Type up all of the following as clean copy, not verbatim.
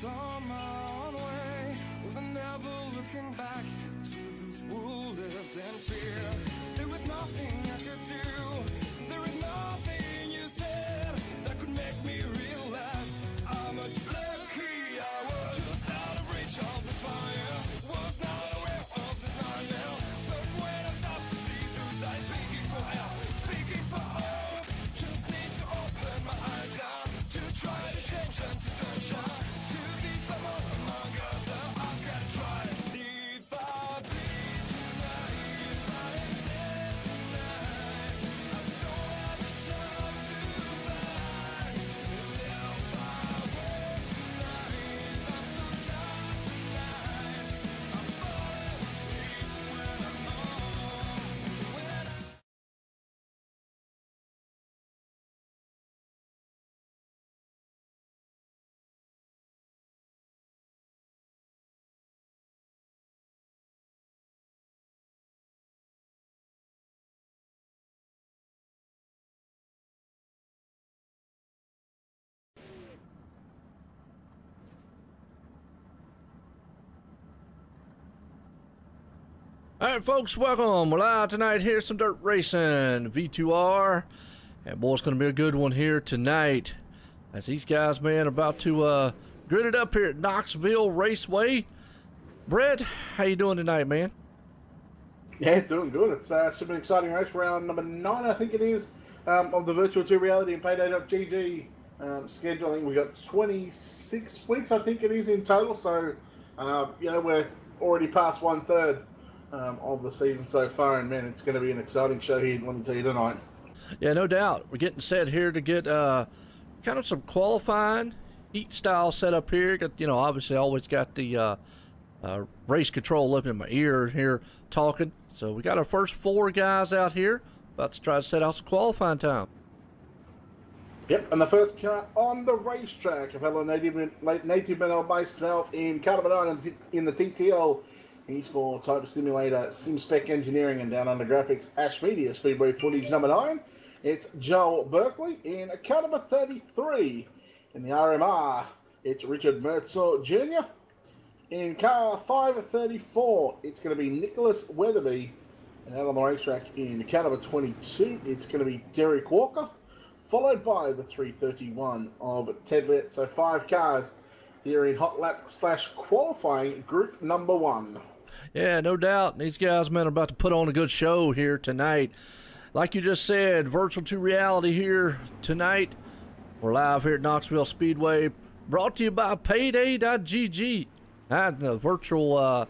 just on my own way, with never looking back to those who lived in fear. There was nothing I could do, there is nothing you said that could make me realize how much lucky I was. Just out of reach of the fire, was not aware of the nightmare. But when I stopped to see through sight, begging for help, begging for hope, just need to open my eyes now to try to change them to sunshine, to be someone among others. I've got to try. If I bleed tonight, if I am sad tonight, I don't have the time to fight. If I wait tonight, I'm so tired tonight, I'm falling asleep when I'm home. When I Alright folks, welcome. We're live tonight here, some dirt racing, V2R. And boy, it's going to be a good one here tonight. As these guys, man, are about to grid it up here at Knoxville Raceway. Brett, how you doing tonight, man? Yeah, doing good. It's should be an exciting race. Round number 9, I think it is, of the Virtual 2 Reality and PayDayGG schedule. I think we've got 26 weeks, I think it is, in total. So, you know, we're already past 1/3 of the season so far. And, man, it's going to be an exciting show here, let me tell you, tonight. Yeah, no doubt. We're getting set here to get kind of some qualifying heat style set up here. Got, you know, obviously always got the race control up in my ear here talking. So we got our first 4 guys out here about to try to set out some qualifying time. Yep, and the first car on the racetrack, a fellow native man of myself in car number 9 in the TTL Esports Type Simulator SimSpec Engineering and Down Under Graphics Ash Media Speedway Footage number 9. It's Joel Berkeley. In car number 33 in the RMR, it's Richard Mertzel Jr. In car 534, it's going to be Nicholas Weatherby. And out on the racetrack in car number 22, it's going to be Derek Walker, followed by the 331 of Ted Litt. So 5 cars here in hot lap / qualifying group number 1. Yeah, no doubt. These guys, man, are about to put on a good show here tonight. Like you just said, Virtual 2 Reality here tonight. We're live here at Knoxville Speedway, brought to you by PayDayGG, the virtual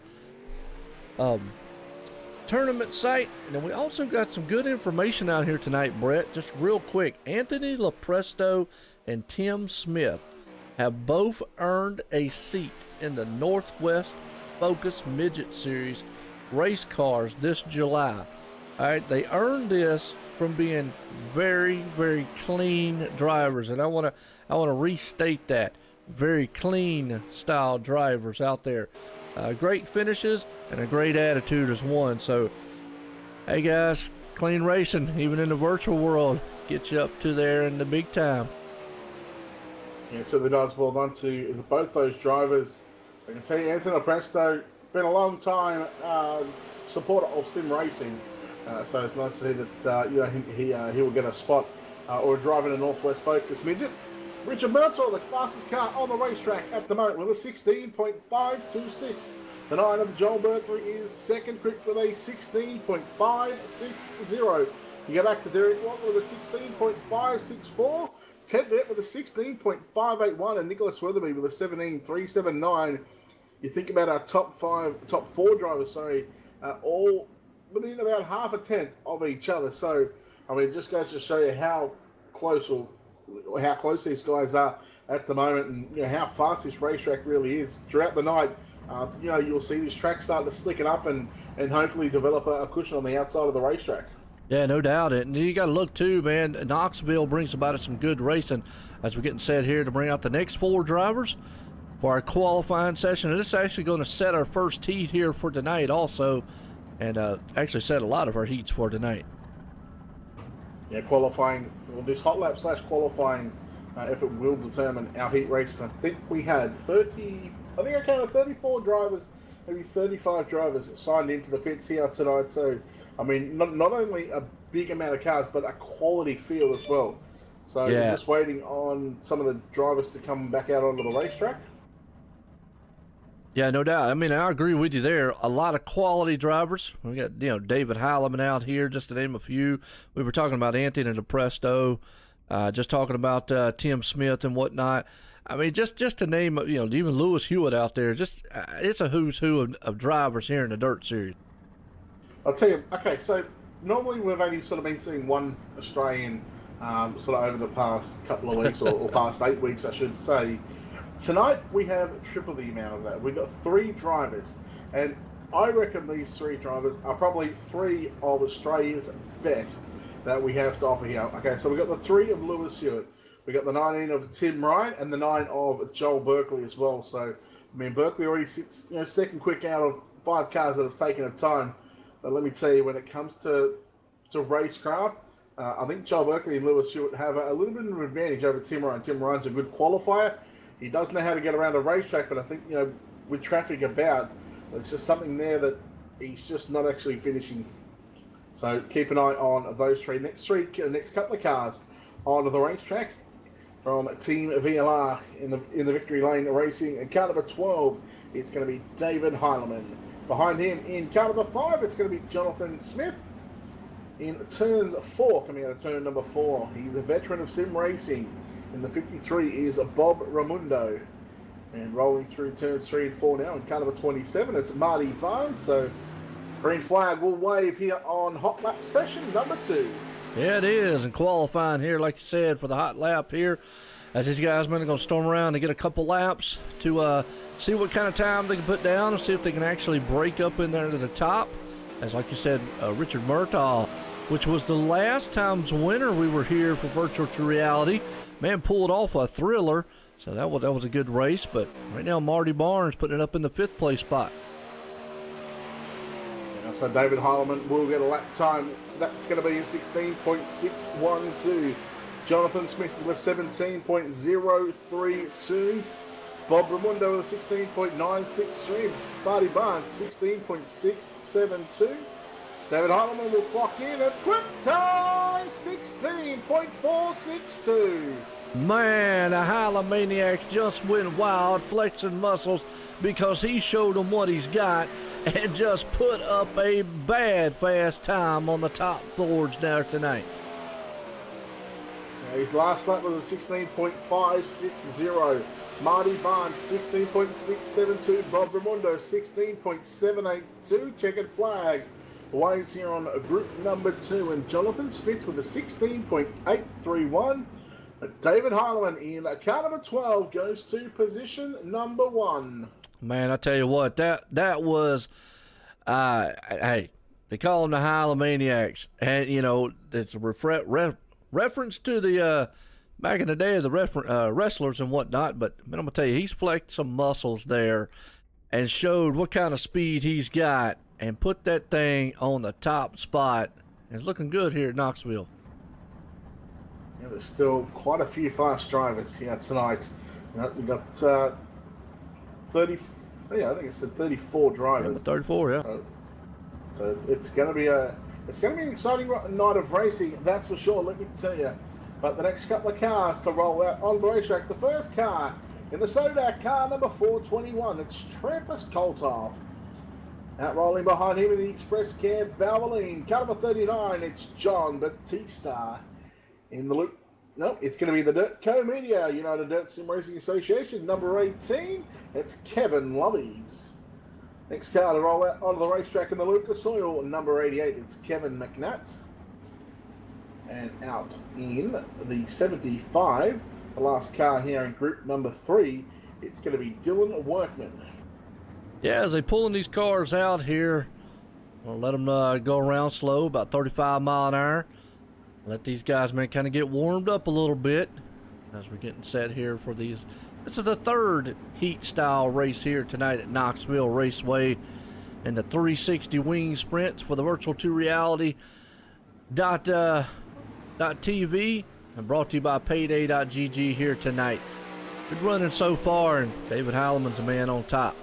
tournament site. And then we also got some good information out here tonight, Brett. Just real quick, Anthony Lopresto and Tim Smith have both earned a seat in the Northwest Focus Midget Series race cars this July. All right, they earned this from being very, very clean drivers, and I want to restate that: very clean style drivers out there. Great finishes and a great attitude as one. So, hey guys, clean racing, even in the virtual world, gets you up to there in the big time. Yeah, so the does. Well done to both those drivers. I can tell you, Anthony Presto, been a long time supporter of sim racing, so it's nice to see that you know, he will get a spot or a drive in a Northwest Focus midget. Richard Mertzel, the fastest car on the racetrack at the moment, with a 16.526. The 9 of Joel Berkeley is second, quick with a 16.560. You go back to Derek Walker with a 16.564. Ted Litt with a 16.581 and Nicholas Weatherby with a 17.379. You think about our top 4 drivers, all within about half a tenth of each other. So, I mean, it just goes to show you how close these guys are at the moment, and you know how fast this racetrack really is. Throughout the night, you know, you'll see this track start to slicken up and hopefully develop a cushion on the outside of the racetrack. Yeah, no doubt. And you got to look too, man. Knoxville brings about some good racing as we're getting set here to bring out the next 4 drivers for our qualifying session. And this is actually going to set our first heat here for tonight also, and actually set a lot of our heats for tonight. Yeah, qualifying, well, this hot lap / qualifying if it will determine our heat race. I think we had 30, I think I counted 34 drivers, maybe 35 drivers signed into the pits here tonight. So, I mean, not only a big amount of cars, but a quality field as well. So we're just waiting on some of the drivers to come back out onto the racetrack. Yeah, no doubt. I mean, I agree with you there. A lot of quality drivers. We got, David Heileman out here, just to name a few. We were talking about Anthony DePresto, just talking about Tim Smith and whatnot. I mean, just to name, even Lewis Hewitt out there. Just it's a who's who of drivers here in the Dirt Series. I'll tell you. Okay, so normally we've only sort of been seeing one Australian sort of over the past couple of weeks, or past 8 weeks, I should say. Tonight we have triple the amount of that. We've got 3 drivers, and I reckon these 3 drivers are probably 3 of Australia's best that we have to offer here. Okay, so we've got the 3 of Lewis Hewitt, we got the 19 of Tim Ryan, and the 9 of Joel Berkeley as well. So, I mean, Berkeley already sits second quick out of 5 cars that have taken a time. But let me tell you, when it comes to racecraft, I think Joel Berkeley and Lewis Hewitt have a little bit of an advantage over Tim Ryan. Tim Ryan's a good qualifier. He does know how to get around a racetrack, but I think, with traffic about, there's just something there that he's just not actually finishing. So keep an eye on those next couple of cars onto the racetrack. From Team VLR in the Victory Lane Racing, and car number 12, it's going to be David Heileman. Behind him in car number 5, it's going to be Jonathan Smith. In turns 4, coming out of turn number 4, he's a veteran of sim racing. In the 53 is Bob Ramundo. And rolling through turns 3 and 4 now in car number 27, it's Marty Barnes. So green flag will wave here on hot lap session number 2. Yeah, it is. And qualifying here, like you said, for the hot lap here, as these guys are going to storm around to get a couple laps to see what kind of time they can put down and see if they can actually break up in there to the top. As like you said, Richard Murtaugh, which was the last time's winner we were here for Virtual to Reality. Man, pulled off a thriller, so that was a good race. But right now, Marty Barnes putting it up in the 5th place spot. Yeah, so David Heileman will get a lap time. That's going to be in 16.612. Jonathan Smith with 17.032. Bob Ramundo with 16.963. Marty Barnes 16.672. David Heileman will clock in at quick time 16.462. Man, the Heilemaniacs just went wild, flexing muscles, because he showed them what he's got and just put up a bad fast time on the top boards there tonight. Yeah, his last lap was a 16.560. Marty Barnes 16.672. Bob Ramundo 16.782. Checkered flag waves here on group number 2, and Jonathan Smith with a 16.831. David Heileman in car number 12 goes to position number 1. Man, I tell you what, that was, hey, they call them the Heilemaniacs, and it's a reference to the back in the day of the wrestlers and whatnot. But man, I'm gonna tell you, he's flexed some muscles there and showed what kind of speed he's got, and put that thing on the top spot. It's looking good here at Knoxville. Yeah, there's still quite a few fast drivers here tonight. We've got 30. Yeah, I think it said 34 drivers. Yeah, 34, yeah. So it's going to be an exciting night of racing, that's for sure. Let me tell you. But the next couple of cars to roll out on the racetrack. The first car in the Sodak, car number 421. It's Trampus Koltov. Out rolling behind him in the Express Cab Valvoline. Car number 39, it's John Batista. In the loop, no, it's going to be the Dirt Co Media United Dirt Sim Racing Association. Number 18, it's Kevin Lovies. Next car to roll out onto the racetrack in the Lucas Oil. Number 88, it's Kevin McNatt. And out in the 75, the last car here in group number 3, it's going to be Dylan Workman. Yeah, as they pulling these cars out here, I'll let them go around slow, about 35 mile an hour. Let these guys, man, kind of get warmed up a little bit as we're getting set here for these. This is the 3rd heat style race here tonight at Knoxville Raceway, and the 360 wing sprints for the Virtual to Reality TV. and brought to you by PayDayGG here tonight. Good running so far, and David Heilman's the man on top.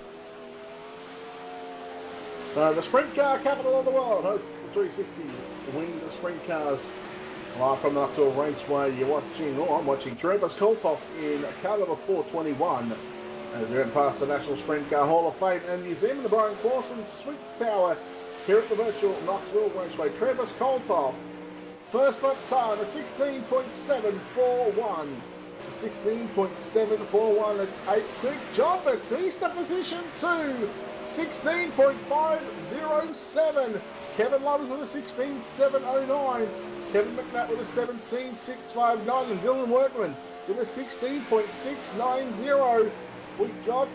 So the sprint car capital of the world hosts the 360 winning the sprint cars. Live from the Knoxville Raceway, I'm watching Travis Koltoff in caliber 421 as they're in past the National Sprint Car Hall of Fame and Museum in the Brian Clausen Sweet Tower here at the virtual Knoxville Raceway. Travis Koltoff, first lap time, a 16.741. 16.741, it's 8 quick. John Batista, position 2, 16.507. Kevin Lovers with a 16.709. Kevin McNatt with a 17.659. And Dylan Workman with a 16.690. We got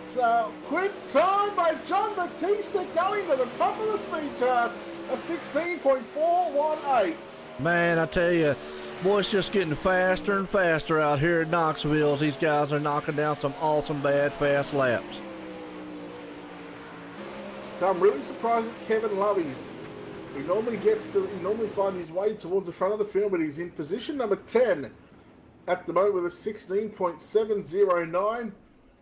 quick time by John Batista going to the top of the speed chart, a 16.418. Man, I tell you, boy, it's just getting faster and faster out here at Knoxville. These guys are knocking down some awesome, bad, fast laps. So I'm really surprised at Kevin Lovies. He normally finds his way towards the front of the field, but he's in position number 10 at the moment with a 16.709.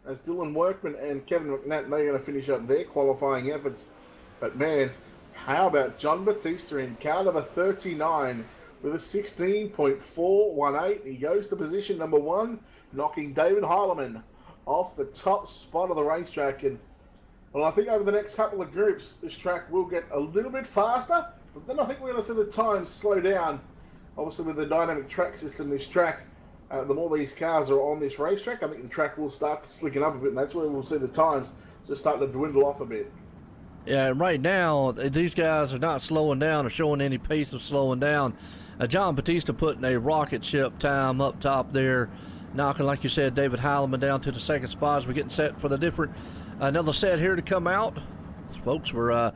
As Dylan Workman and Kevin McNatt, they're going to finish up their qualifying efforts. But man, how about John Batista in car number 39 with a 16.418. He goes to position number 1, knocking David Heileman off the top spot of the racetrack. And well, I think over the next couple of groups, this track will get a little bit faster, but then I think we're going to see the times slow down. Obviously, with the dynamic track system, this track, the more these cars are on this racetrack, I think the track will start to slicken up a bit, and that's where we'll see the times just starting to dwindle off a bit. Yeah, and right now, these guys are not slowing down or showing any pace of slowing down. John Batista putting a rocket ship time up top there, knocking, like you said, David Heileman down to the second spot as we're getting set for the different, another set here to come out. Folks, we're hot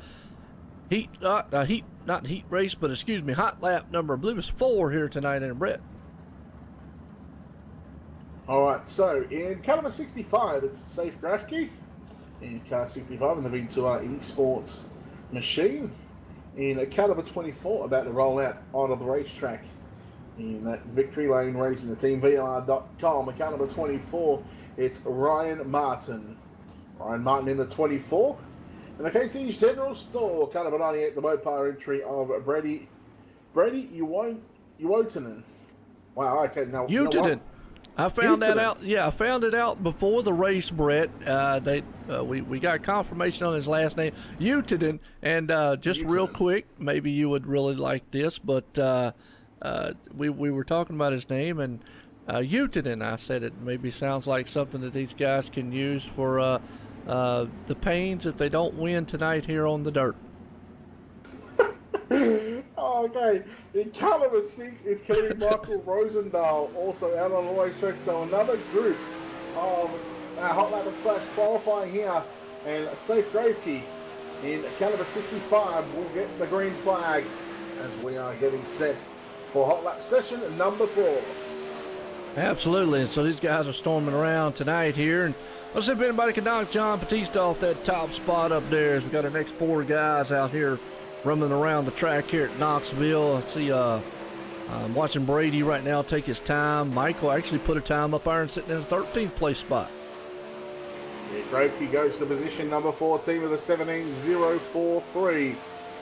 lap number, I believe it's 4 here tonight in Brett. All right, so in car number 65, it's Safe Grafke. In car 65 in the V2R Esports machine. In car number 24, about to roll out onto the racetrack. In that victory lane racing, the teamvr.com. Car number 24, it's Ryan Martin. Ryan Martin in the 24. In the KC's General Store, car number 98, the Mopar entry of Brady Uotinen. Wow, okay, now. Uotinen. I found that out. Yeah, I found it out before the race, Brett. We got confirmation on his last name, Uotinen. And just Uotinen. Real quick, maybe you would really like this, but we were talking about his name, and Uotinen. I said it maybe sounds like something that these guys can use for the pains if they don't win tonight here on the dirt. Okay, in car number 6, it's Kelly Michael Rosendahl, also out on the racetrack. So another group of hot lap / qualifying here, and Safe Gravekey in car number 65 will get the green flag as we are getting set for hot lap session number 4. Absolutely, and so these guys are storming around tonight here, and let's see if anybody can knock John Batista off that top spot up there as we got our next 4 guys out here running around the track here at Knoxville. Let's see, I'm watching Brady right now take his time. Michael actually put a time up there and sitting in the 13th place spot. Yeah, Gravekey goes to position number 14 with a 17.043.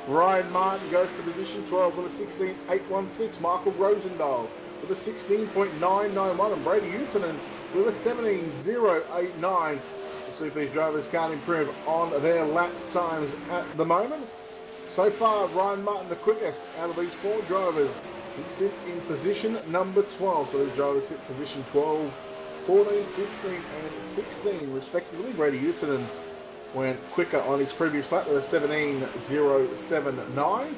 Ryan Martin goes to position 12 with a 16.816. Michael Rosendahl with a 16.991. And Brady Uotinen with a 17.089. We'll see if these drivers can't improve on their lap times at the moment. So far, Ryan Martin, the quickest out of these 4 drivers. He sits in position number 12. So these drivers sit position 12, 14, 15, and 16, respectively. Brady Uotinen went quicker on his previous lap with a 17.079.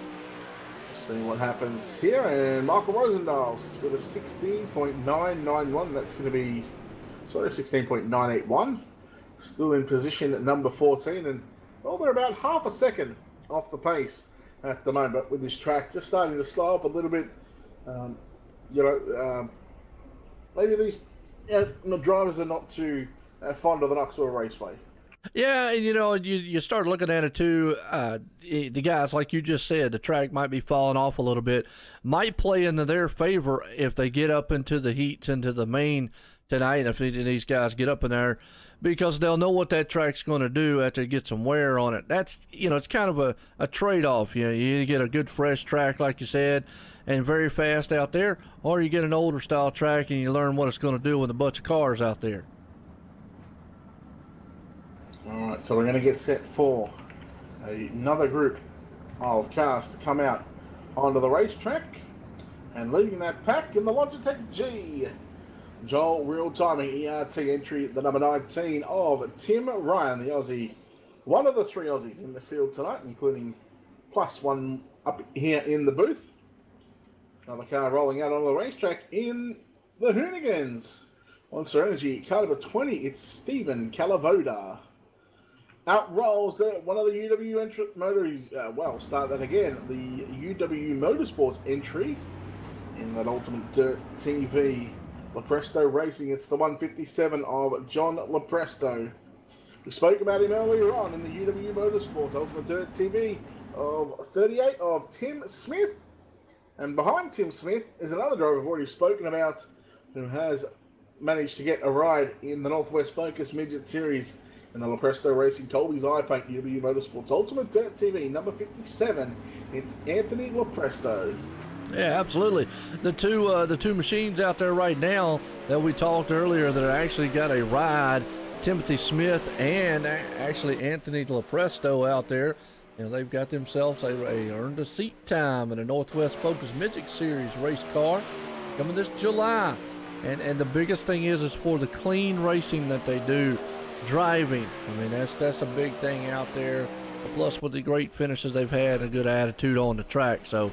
See what happens here. And Michael Rosendahl with a 16.991. That's going to be, 16.981. Still in position number 14. And, well, they're about half a second off the pace at the moment with this track just starting to slow up a little bit. Maybe these the drivers are not too fond of the Knoxville Raceway. Yeah, and you start looking at it too. The guys, like you just said, the track might be falling off a little bit. Might play into their favor if they get up into the heats, into the main tonight. If these guys get up in there, because they'll know what that track's going to do after it gets some wear on it. That's it's kind of a trade-off. You get a good fresh track, like you said, and very fast out there, or you get an older style track and you learn what it's going to do with a bunch of cars out there. All right, so we're going to get set for another group of cars to come out onto the racetrack. And leading that pack in the Logitech G, Joel Real Timing ERT entry, the number 19 of Tim Ryan, the Aussie. One of the three Aussies in the field tonight, including plus one up here in the booth. Another car rolling out on the racetrack in the Hoonigans. Monster Energy, car number 20, it's Stephen Calavoda. Out rolls one of the UW start that again. The UW Motorsports entry in that Ultimate Dirt TV. Lepresto Racing, it's the 157 of John Lepresto. We spoke about him earlier on in the UW Motorsports Ultimate Dirt TV of 38 of Tim Smith. And behind Tim Smith is another driver I've already spoken about who has managed to get a ride in the Northwest Focus Midget Series in the Lepresto Racing Colby's Eye Paint UW Motorsports Ultimate Dirt TV number 57. It's Anthony Lepresto. Yeah, absolutely. The two machines out there right now that we talked earlier that actually got a ride, Timothy Smith and actually Anthony Lepresto out there. They've got themselves they earned a seat time in a Northwest Focus Midget Series race car coming this July. And the biggest thing is for the clean racing that they do. Driving, I mean, that's a big thing out there. Plus, with the great finishes they've had, a good attitude on the track. So,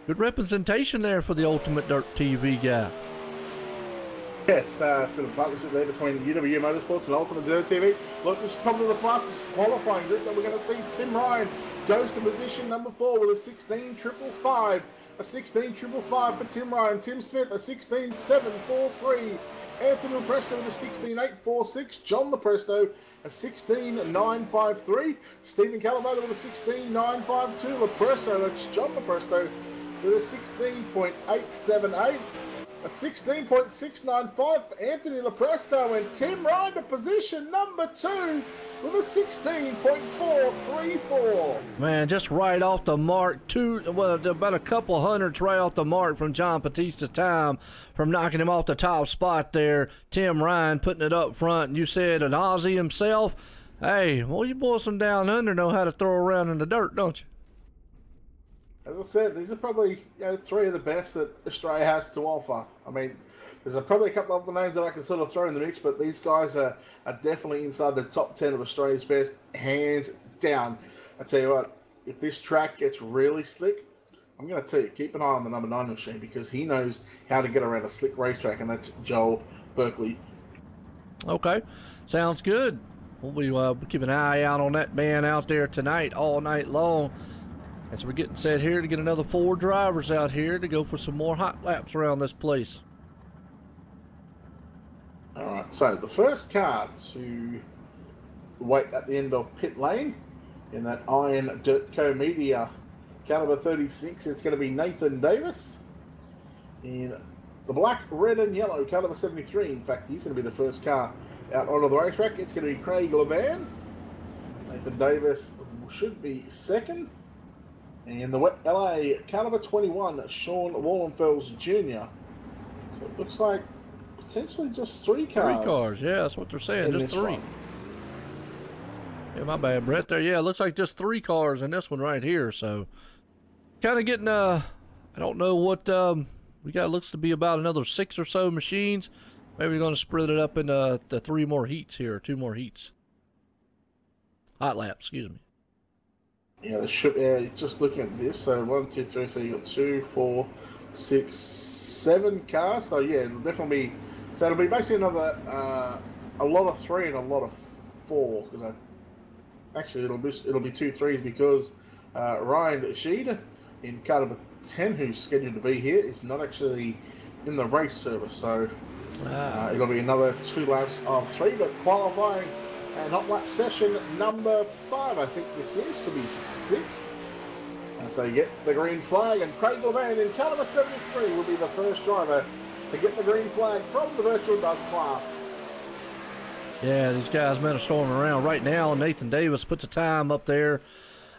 good representation there for the Ultimate Dirt TV guy. Yeah, it's a bit of a partnership there between UW Motorsports and Ultimate Dirt TV. Look, this is probably the fastest qualifying group that we're going to see. Tim Ryan goes to position number 4 with a 16.555. A 16.555 for Tim Ryan. Tim Smith, a 16.743. Anthony Lepresto with a 16.846. John Lepresto, a 16.953. Stephen Calavoda with a 16.952. Lepresto, that's John Lepresto, with a 16.878. A 16.695 for Anthony Lepresto, and Tim Ryan to position number 2 with a 16.434. Man, just right off the mark. About a couple hundreds right off the mark from John Batista's time from knocking him off the top spot there. Tim Ryan putting it up front. And you said an Aussie himself. Hey, well, you boys from down under know how to throw around in the dirt, don't you? As I said, these are probably three of the best that Australia has to offer. I mean, there's probably a couple of other names that I can sort of throw in the mix, but these guys are definitely inside the top 10 of Australia's best, hands down. I tell you what, if this track gets really slick, I'm going to tell you, keep an eye on the number 9 machine because he knows how to get around a slick racetrack, and that's Joel Berkeley. Okay, sounds good. We'll keep an eye out on that man out there tonight, all night long. As we're getting set here to get another 4 drivers out here to go for some more hot laps around this place. All right, so the first car to wait at the end of pit lane in that Iron Dirt Co Media caliber 36, it's going to be Nathan Davis. In the black, red, and yellow caliber 73, in fact, he's going to be the first car out onto the racetrack. It's going to be Craig Levan. Nathan Davis should be second. And the wet LA caliber 21, Sean Wallenfels Jr. So it looks like potentially just 3 cars. 3 cars, yeah, that's what they're saying, just 3. Yeah, my bad, Brett. There, yeah, it looks like just 3 cars in this one right here. So, kind of getting I don't know what we got. Looks to be about another 6 or so machines. Maybe we're going to split it up into the 3 more heats here, or 2 more heats. Hot laps, excuse me. Yeah, just looking at this, so 1, 2, 3, so you got 2, 4, 6, 7 cars. So yeah, it'll definitely be. So it'll be basically another a lot of 3 and a lot of 4. Because actually it'll be 2 3s because Ryan Sheed in car number 10, who's scheduled to be here, is not actually in the race service. So it'll be another 2 laps of 3. But qualifying And hot lap session number 5, I think this is, could be 6. As they get the green flag, and Craig Levan in car number 73 will be the first driver to get the green flag from the virtual Doug Clark. Yeah, these guys men are storming around right now. Nathan Davis puts a time up there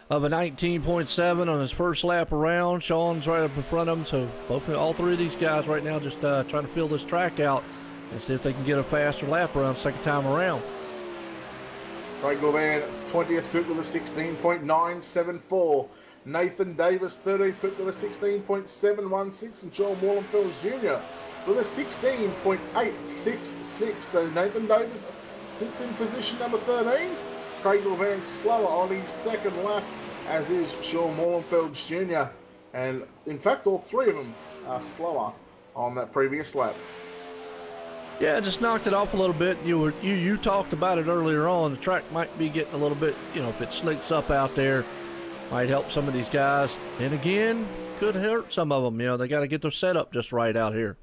of a 19.7 on his first lap around. Sean's right up in front of him, so all three of these guys right now just trying to fill this track out and see if they can get a faster lap around second time around. Craig Levan's 20th pit with a 16.974. Nathan Davis 13th pit with a 16.716, and Sean Wallenfels Jr. with a 16.866. So Nathan Davis sits in position number 13. Craig Levan slower on his second lap, as is Sean Wallenfels Jr. And in fact, all three of them are slower on that previous lap. Yeah, just knocked it off a little bit. You talked about it earlier on. The track might be getting a little bit, if it slicks up out there, might help some of these guys. And again, could hurt some of them. They got to get their setup just right out here.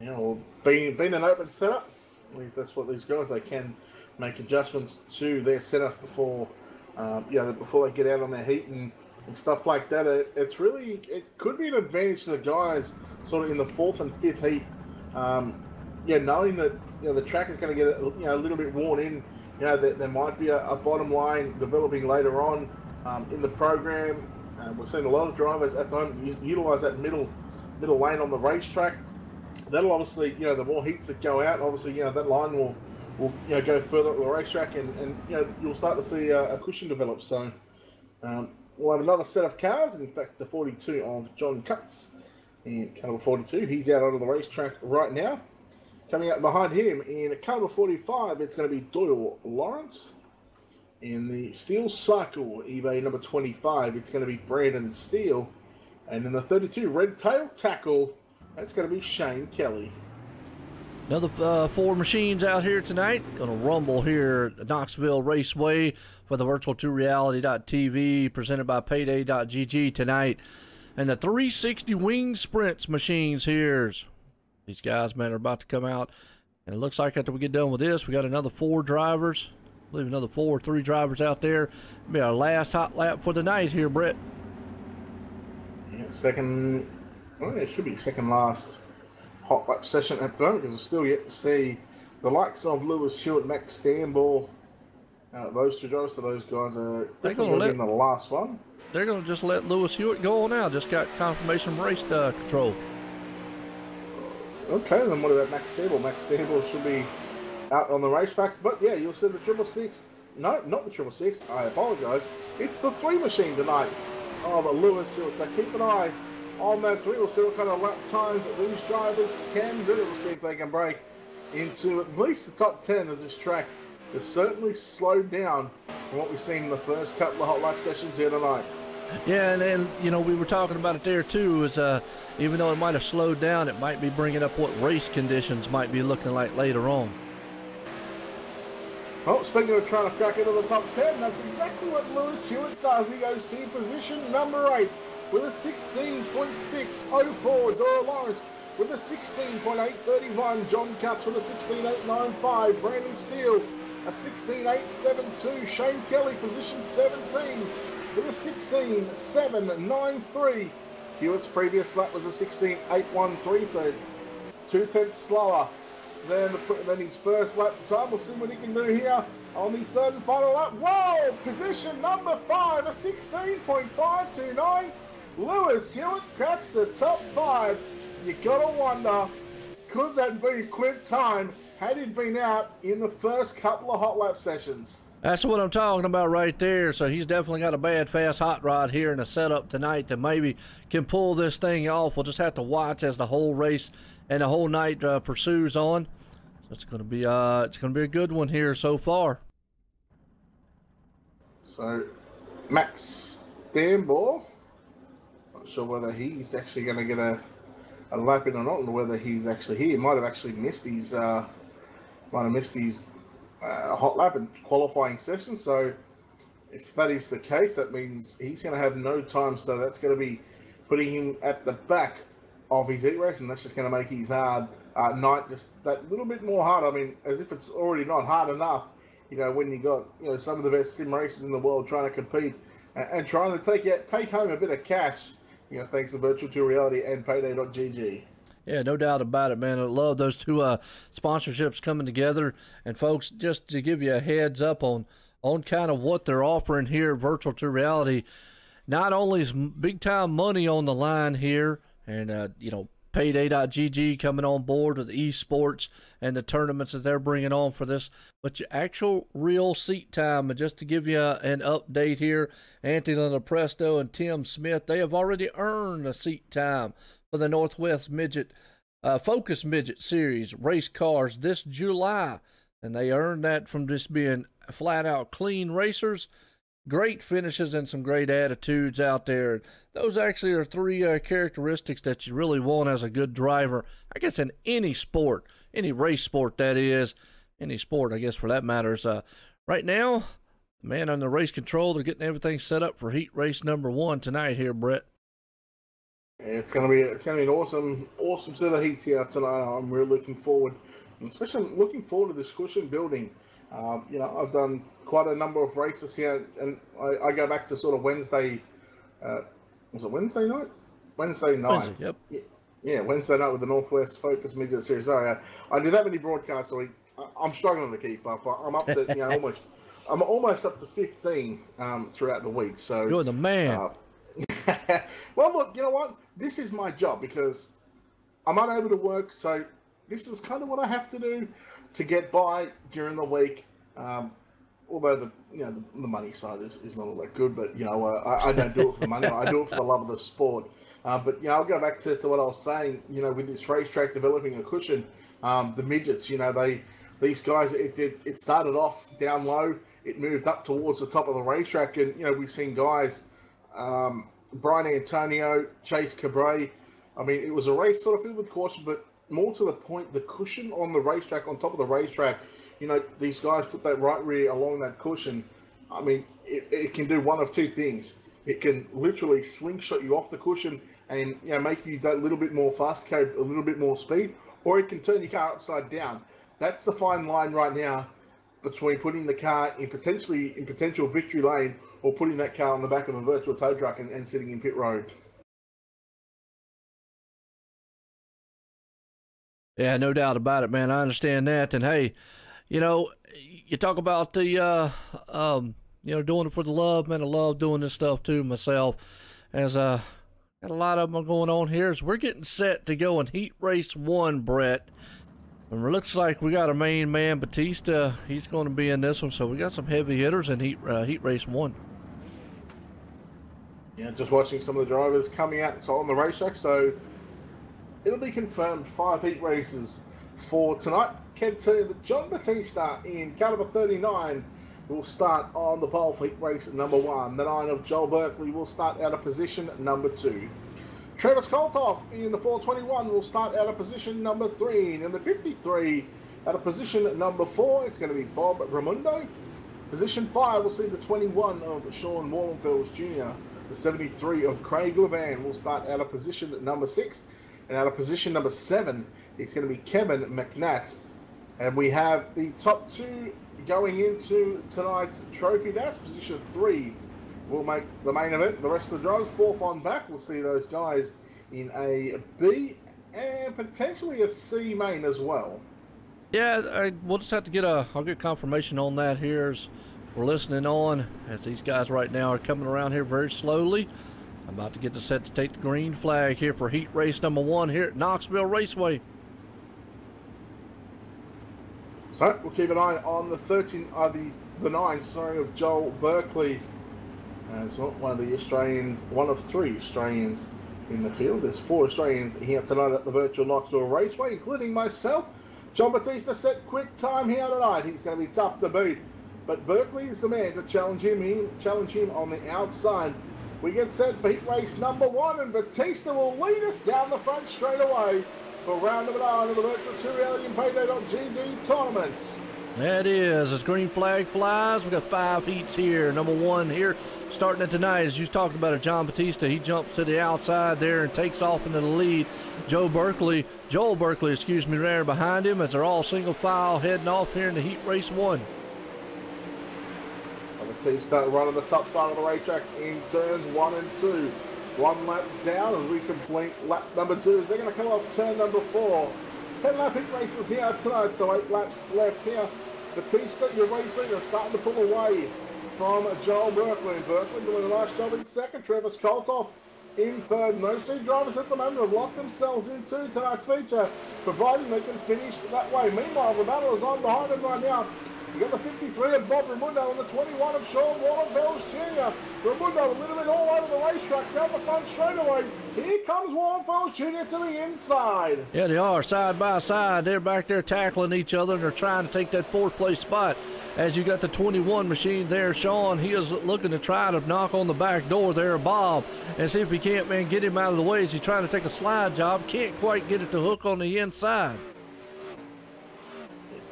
Well, being an open setup, at least that's what these guys, they can make adjustments to their setup before, before they get out on their heat and stuff like that. It could be an advantage to the guys sort of in the 4th and 5th heat. Knowing that the track is going to get a little bit worn in, there might be a bottom line developing later on in the program. We're seeing a lot of drivers at the moment utilize that middle lane on the racetrack. That'll obviously, the more heats that go out, obviously, that line will go further up the racetrack, and you'll start to see a cushion develop. So we'll have another set of cars. In fact, the 42 of John Cutts. In car number 42, he's out onto the racetrack right now. Coming up behind him in car number 45, it's going to be Doyle Lawrence. In the Steel Cycle, eBay number 25, it's going to be Brandon Steele. And in the 32 Red Tail Tackle, that's going to be Shane Kelly. Another 4 machines out here tonight. Going to rumble here at Knoxville Raceway for the Virtual2Reality.tv, presented by PayDayGG tonight. And the 360 Wing Sprints machines here. These guys, man, are about to come out. And it looks like after we get done with this, we got another 4 drivers. I believe another 3 drivers out there. It'll be our last hot lap for the night here, Brett. Yeah, it should be second last hot lap session at the moment, because we're still yet to see the likes of Lewis Hewitt, Max Stambaugh. Those 2 drivers, so those guys are definitely going to be in the last one. They're going to just let Lewis Hewitt go on now. Just got confirmation from race control. Okay, then what about Max Stambaugh? Max Stambaugh should be out on the racetrack. But yeah, you'll see the 666. No, not the 666. I apologise. It's the 3 machine tonight of Lewis Hewitt. So keep an eye on that 3. We'll see what kind of lap times that these drivers can do. We'll see if they can break into at least the top 10, as this track has certainly slowed down from what we've seen in the first couple of hot lap sessions here tonight. Yeah, and we were talking about it there too, is even though it might have slowed down, it might be bringing up what race conditions might be looking like later on. Well, speaking of trying to crack into the top 10, that's exactly what Lewis Hewitt does. He goes to position number 8 with a 16.604. Doyle Lawrence with a 16.831. John Cutts with a 16.895. Brandon Steele a 16.872. Shane Kelly, position 17, with a 16.793. Hewitt's previous lap was a 16.813, so 2/10 slower than his first lap time. We'll see what he can do here on the 3rd and final lap. Whoa! Position number 5, a 16.529. Lewis Hewitt cracks the top 5. You gotta wonder, could that be a quick time had he been out in the first couple of hot lap sessions? That's what I'm talking about right there. So he's definitely got a bad, fast hot rod here in a setup tonight that maybe can pull this thing off. We'll just have to watch as the whole race and the whole night pursues on. So it's going to be a good one here so far. So Max Stambaugh, not sure whether he's actually going to get a lap in or not, and whether he's actually here. He might have actually missed his hot lap and qualifying session. So if that is the case, that means he's going to have no time. So that's going to be putting him at the back of his heat race, and that's just going to make his hard night just that little bit more hard. I mean, as if it's already not hard enough, you know, when you got, you know, some of the best sim racers in the world trying to compete and trying to take home a bit of cash, you know, thanks to virtual to reality and PayDayGG. Yeah, no doubt about it, man. I love those two sponsorships coming together. And folks, just to give you a heads up on kind of what they're offering here, virtual to reality, not only is big time money on the line here, and you know, PayDayGG coming on board with esports and the tournaments that they're bringing on for this, but your actual real seat time. And just to give you an update here, Anthony Lepresto and Tim Smith, they have already earned a seat time for the Northwest Midget Focus Midget Series race cars this July, and they earned that from just being flat out clean racers, great finishes, and some great attitudes out there. Those actually are three characteristics that you really want as a good driver, I guess, in any sport, any race sport, that is, any sport, I guess, for that matters. Right now, man, on the race control, they're getting everything set up for heat race number 1 tonight here, Brett. It's gonna be an awesome set of heats here tonight. I'm really looking forward, and especially looking forward to this cushion building. You know, I've done quite a number of races here, and I go back to sort of Wednesday. Was it Wednesday night? Wednesday night. Wednesday, yep. Yeah, Wednesday night with the Northwest Focus Midget Series. Sorry, I do that many broadcasts a week. I'm struggling to keep up. I'm up to, you know, I'm almost up to 15 throughout the week. So you're the man. Well, look, you know what? This is my job because I'm unable to work, so this is kind of what I have to do to get by during the week. Although the money side is not all that good, but you know, I don't do it for the money. I do it for the love of the sport. But you know, I'll go back to what I was saying. You know, with this racetrack developing a cushion, the midgets, you know, these guys, it started off down low, it moved up towards the top of the racetrack, and you know, we've seen guys. Brian Antonio, Chase Cabre. I mean, it was a race sort of filled with caution, but more to the point, the cushion on the racetrack, on top of the racetrack, you know, these guys put that right rear along that cushion. I mean, it can do one of two things. It can literally slingshot you off the cushion and, you know, make you that little bit more fast, carry a little bit more speed, or it can turn your car upside down. That's the fine line right now between putting the car in potential victory lane or putting that car on the back of a virtual tow truck and sitting in pit road. Yeah, no doubt about it, man. I understand that. And hey, you know, you talk about the, you know, doing it for the love, man. I love doing this stuff too myself. As got a lot of them going on here. As we're getting set to go in Heat Race 1, Brett. And it looks like we got our main man, Batista. He's going to be in this one. So we got some heavy hitters in Heat Race 1. Yeah, just watching some of the drivers coming out on the racetrack. So it'll be confirmed 5 heat races for tonight. Can tell you that John Batista in caliber 39 will start on the pole for heat race number 1. The 9 of Joel Berkeley will start out of position number 2. Travis Koltoff in the 421 will start out of position number 3. And in the 53 out of position number 4, it's going to be Bob Ramundo. Position 5 will see the 21 of Sean Wallenfels Jr. The 73 of Craig Levan will start out of position number 6. And out of position number 7, it's going to be Kevin McNatt. And we have the top 2 going into tonight's trophy dash. Position 3 will make the main event. The rest of the drivers, 4th on back, we'll see those guys in a B and potentially a C main as well. Yeah, we'll just have to get I'll get confirmation on that here as we're listening on, as these guys right now are coming around here very slowly. I'm about to get the set to take the green flag here for heat race number 1 here at Knoxville Raceway. So we'll keep an eye on the 9, of Joel Berkeley. As one of the Australians, one of 3 Australians in the field. There's 4 Australians here tonight at the virtual Knoxville Raceway, including myself. John Batista set quick time here tonight. He's going to be tough to beat, but Berkeley is the man to challenge him on the outside. We get set for heat race number 1, and Batista will lead us down the front straight away for round number 9 of the virtual 2 reality and PayDayGG tournaments. That is. As green flag flies, we got 5 heats here. Number 1 here, starting it tonight, as you talked about it, John Batista. He jumps to the outside there and takes off into the lead. Joel Berkeley, excuse me, there behind him as they're all single file heading off here in the heat race 1. So the team start running the top side of the racetrack in turns 1 and 2. 1 lap down as we complete lap number 2. They're going to come off turn number 4. 10 lap heat races here tonight, so 8 laps left here. Batista, your race leader, starting to pull away from Joel Berkeley. Berkeley doing a nice job in second. Travis Koltoff in third. No C drivers at the moment have locked themselves into tonight's feature, providing they can finish that way. Meanwhile, the battle is on behind him right now. You got the 53 of Bob Ramundo and the 21 of Sean Wallenfels Jr. Ramundo a little bit all over the racetrack down the front straightaway. Here comes Wallenfels Jr. to the inside. Yeah, they are side by side. They're back there tackling each other, and they're trying to take that 4th place spot. As you got the 21 machine there, Sean, he is looking to try to knock on the back door there, Bob, and see if he can't, man, get him out of the way as he's trying to take a slide job. Can't quite get it to hook on the inside.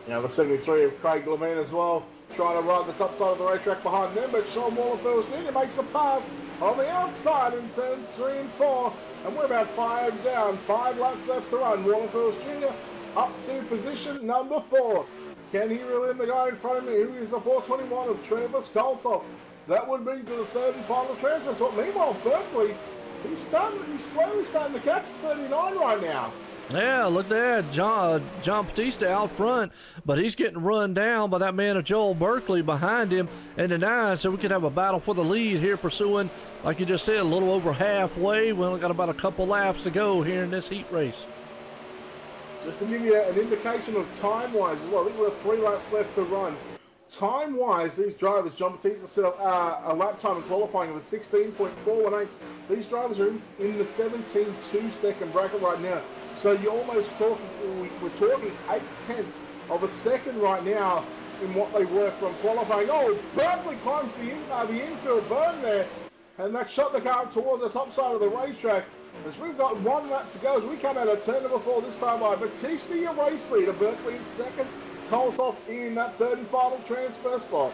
Now the 73 of Craig Levine as well, trying to run the top side of the racetrack behind them, but Sean Wallenfels Jr. makes a pass on the outside in turns 3 and 4, and we're about 5 down, 5 laps left to run. Wallenfels Jr. up to position number 4. Can he reel in the guy in front of me, who is the 421 of Travis Koltoff? That would be to the 3rd and final transfer spot. Meanwhile, Berkeley, he's slowly starting to catch 39 right now. Yeah, look at that. John Batista out front, but he's getting run down by that man of Joel Berkeley behind him in the 9, so we could have a battle for the lead here, pursuing, like you just said, a little over halfway. We only got about a couple laps to go here in this heat race. Just to give you an indication of time-wise as well, I think we've got 3 laps left to run. Time-wise, these drivers, John Batista set up a lap time in qualifying of a 16.418. These drivers are in the 17.2 second bracket right now. So you're almost talking, we're talking 0.8 of a second right now in what they were from qualifying. Oh, Berkeley climbs the infield burn there, and that shot the car up towards the top side of the racetrack. As we've got 1 lap to go as we come out of turn number 4 this time by Batista, your race leader, Berkeley in second, Koltoff in that 3rd and final transfer spot.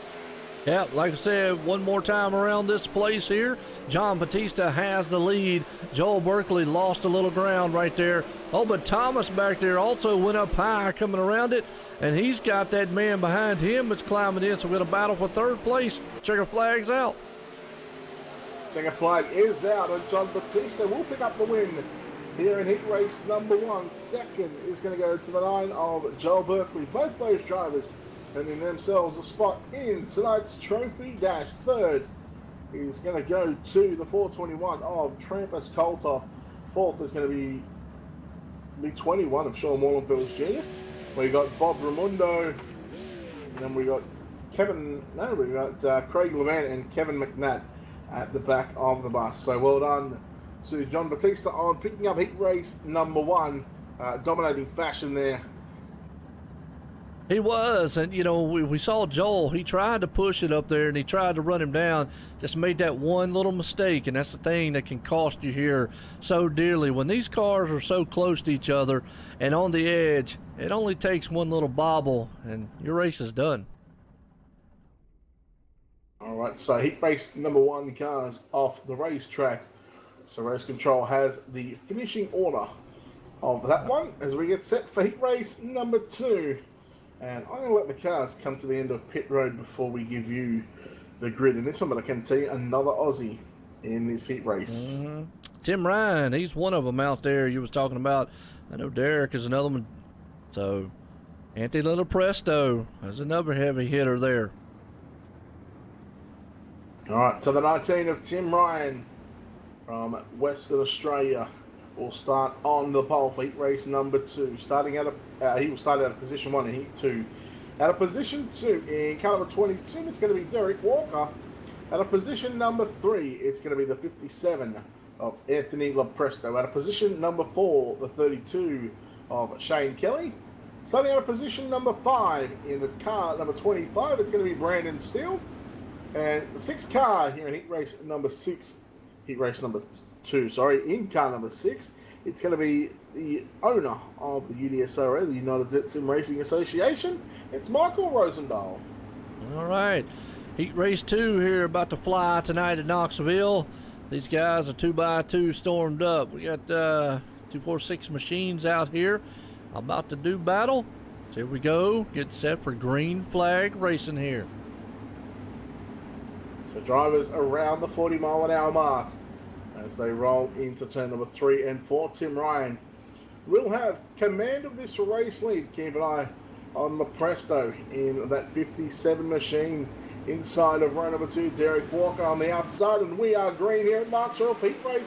Yeah, like I said, one more time around this place here. John Batista has the lead. Joel Berkeley lost a little ground right there. Oh, but Thomas back there also went up high coming around it, and he's got that man behind him that's climbing in, so we're going to battle for 3rd place. Checker flag's out. Checker flag is out, and John Batista will pick up the win here in heat race number 1. Second is going to go to the 9 of Joel Berkeley. Both those drivers earning themselves a spot in tonight's trophy dash. 3rd is going to go to the 421 of Travis Koltoff. 4th is going to be the 21 of Sean Wallenfels Jr. We got Bob Ramundo, and then we got Craig Levine and Kevin McNatt at the back of the bus. So well done to John Batista on picking up heat race number 1, dominating fashion there. He was, and you know, we saw Joel. He tried to push it up there, and he tried to run him down. Just made that one little mistake, and that's the thing that can cost you here so dearly. When these cars are so close to each other and on the edge, it only takes one little bobble, and your race is done. All right, so heat race number 1 cars off the racetrack. So race control has the finishing order of that one as we get set for heat race number 2. And I'm going to let the cars come to the end of pit road before we give you the grid in this one, but I can tell you another Aussie in this heat race. Tim Ryan, he's one of them out there you was talking about. I know Derek is another one. So Anthony Little Presto is another heavy hitter there. All right, so the 19 of Tim Ryan from Western Australia will start on the pole for heat race number 2. Starting at he will start out of position 1 in heat 2. Out of position 2 in car number 22, it's going to be Derek Walker. Out of position number 3, it's going to be the 57 of Anthony Lopresto. Out of position number 4, the 32 of Shane Kelly. Starting out of position number 5 in the car number 25, it's going to be Brandon Steele. And the 6th car here in heat race number 2, in car number 6, It's going to be the owner of the UDSRA, the United Sim Racing Association. It's Michael Rosendahl. All right. Heat race 2 here about to fly tonight at Knoxville. These guys are 2x2 stormed up. We got 246 machines out here about to do battle. So here we go. Get set for green flag racing here. The drivers around the 40-mile-an-hour mark as they roll into turn number 3 and 4. Tim Ryan will have command of this race lead. Keep an eye on Lepresto in that 57 machine. Inside of row number 2, Derek Walker on the outside, and we are green here at Knoxville. Heat race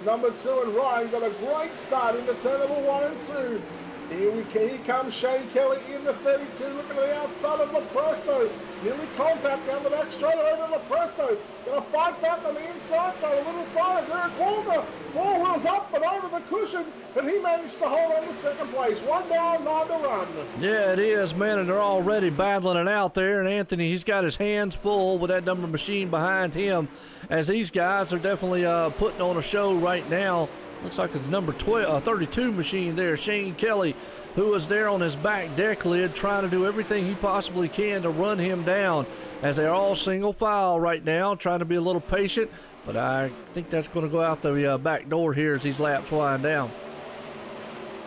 number 2, and Ryan got a great start into turn number 1 and 2. Here comes Shane Kelly in the 32, looking at the outside of Lepresto. Nearly contact down the back straight over Lepresto. Gonna fight back on the inside, got a little side of Derek Walker. 4 wheels up and over the cushion, and he managed to hold on to second place. 1 down, 9 to run. Yeah, it is, man, and they're already battling it out there. And Anthony, he's got his hands full with that number machine behind him, as these guys are definitely putting on a show right now. Looks like it's number 32 machine there, Shane Kelly, who is there on his back deck lid trying to do everything he possibly can to run him down, as they're all single file right now, trying to be a little patient. But I think that's going to go out the back door here as these laps wind down.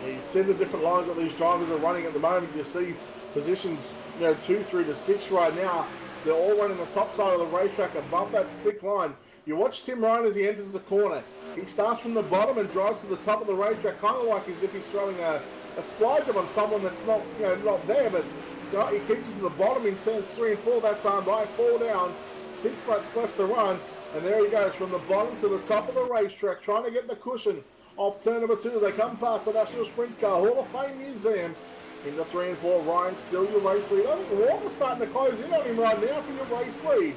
Yeah, you see the different lines that these drivers are running at the moment. You see positions 2 through to 6 right now. They're all running the top side of the racetrack above that stick line. You watch Tim Ryan as he enters the corner. He starts from the bottom and drives to the top of the racetrack, kind of like as if he's throwing a slide jump on someone that's not, not there, but he keeps it to the bottom in turns 3 and 4. That's on by 4 down, 6 laps left to run, and there he goes from the bottom to the top of the racetrack, trying to get the cushion off turn number 2. They come past the National Sprint Car Hall of Fame Museum. Into 3 and 4, Ryan still your race lead. I think Walker's starting to close in on him right now for your race lead.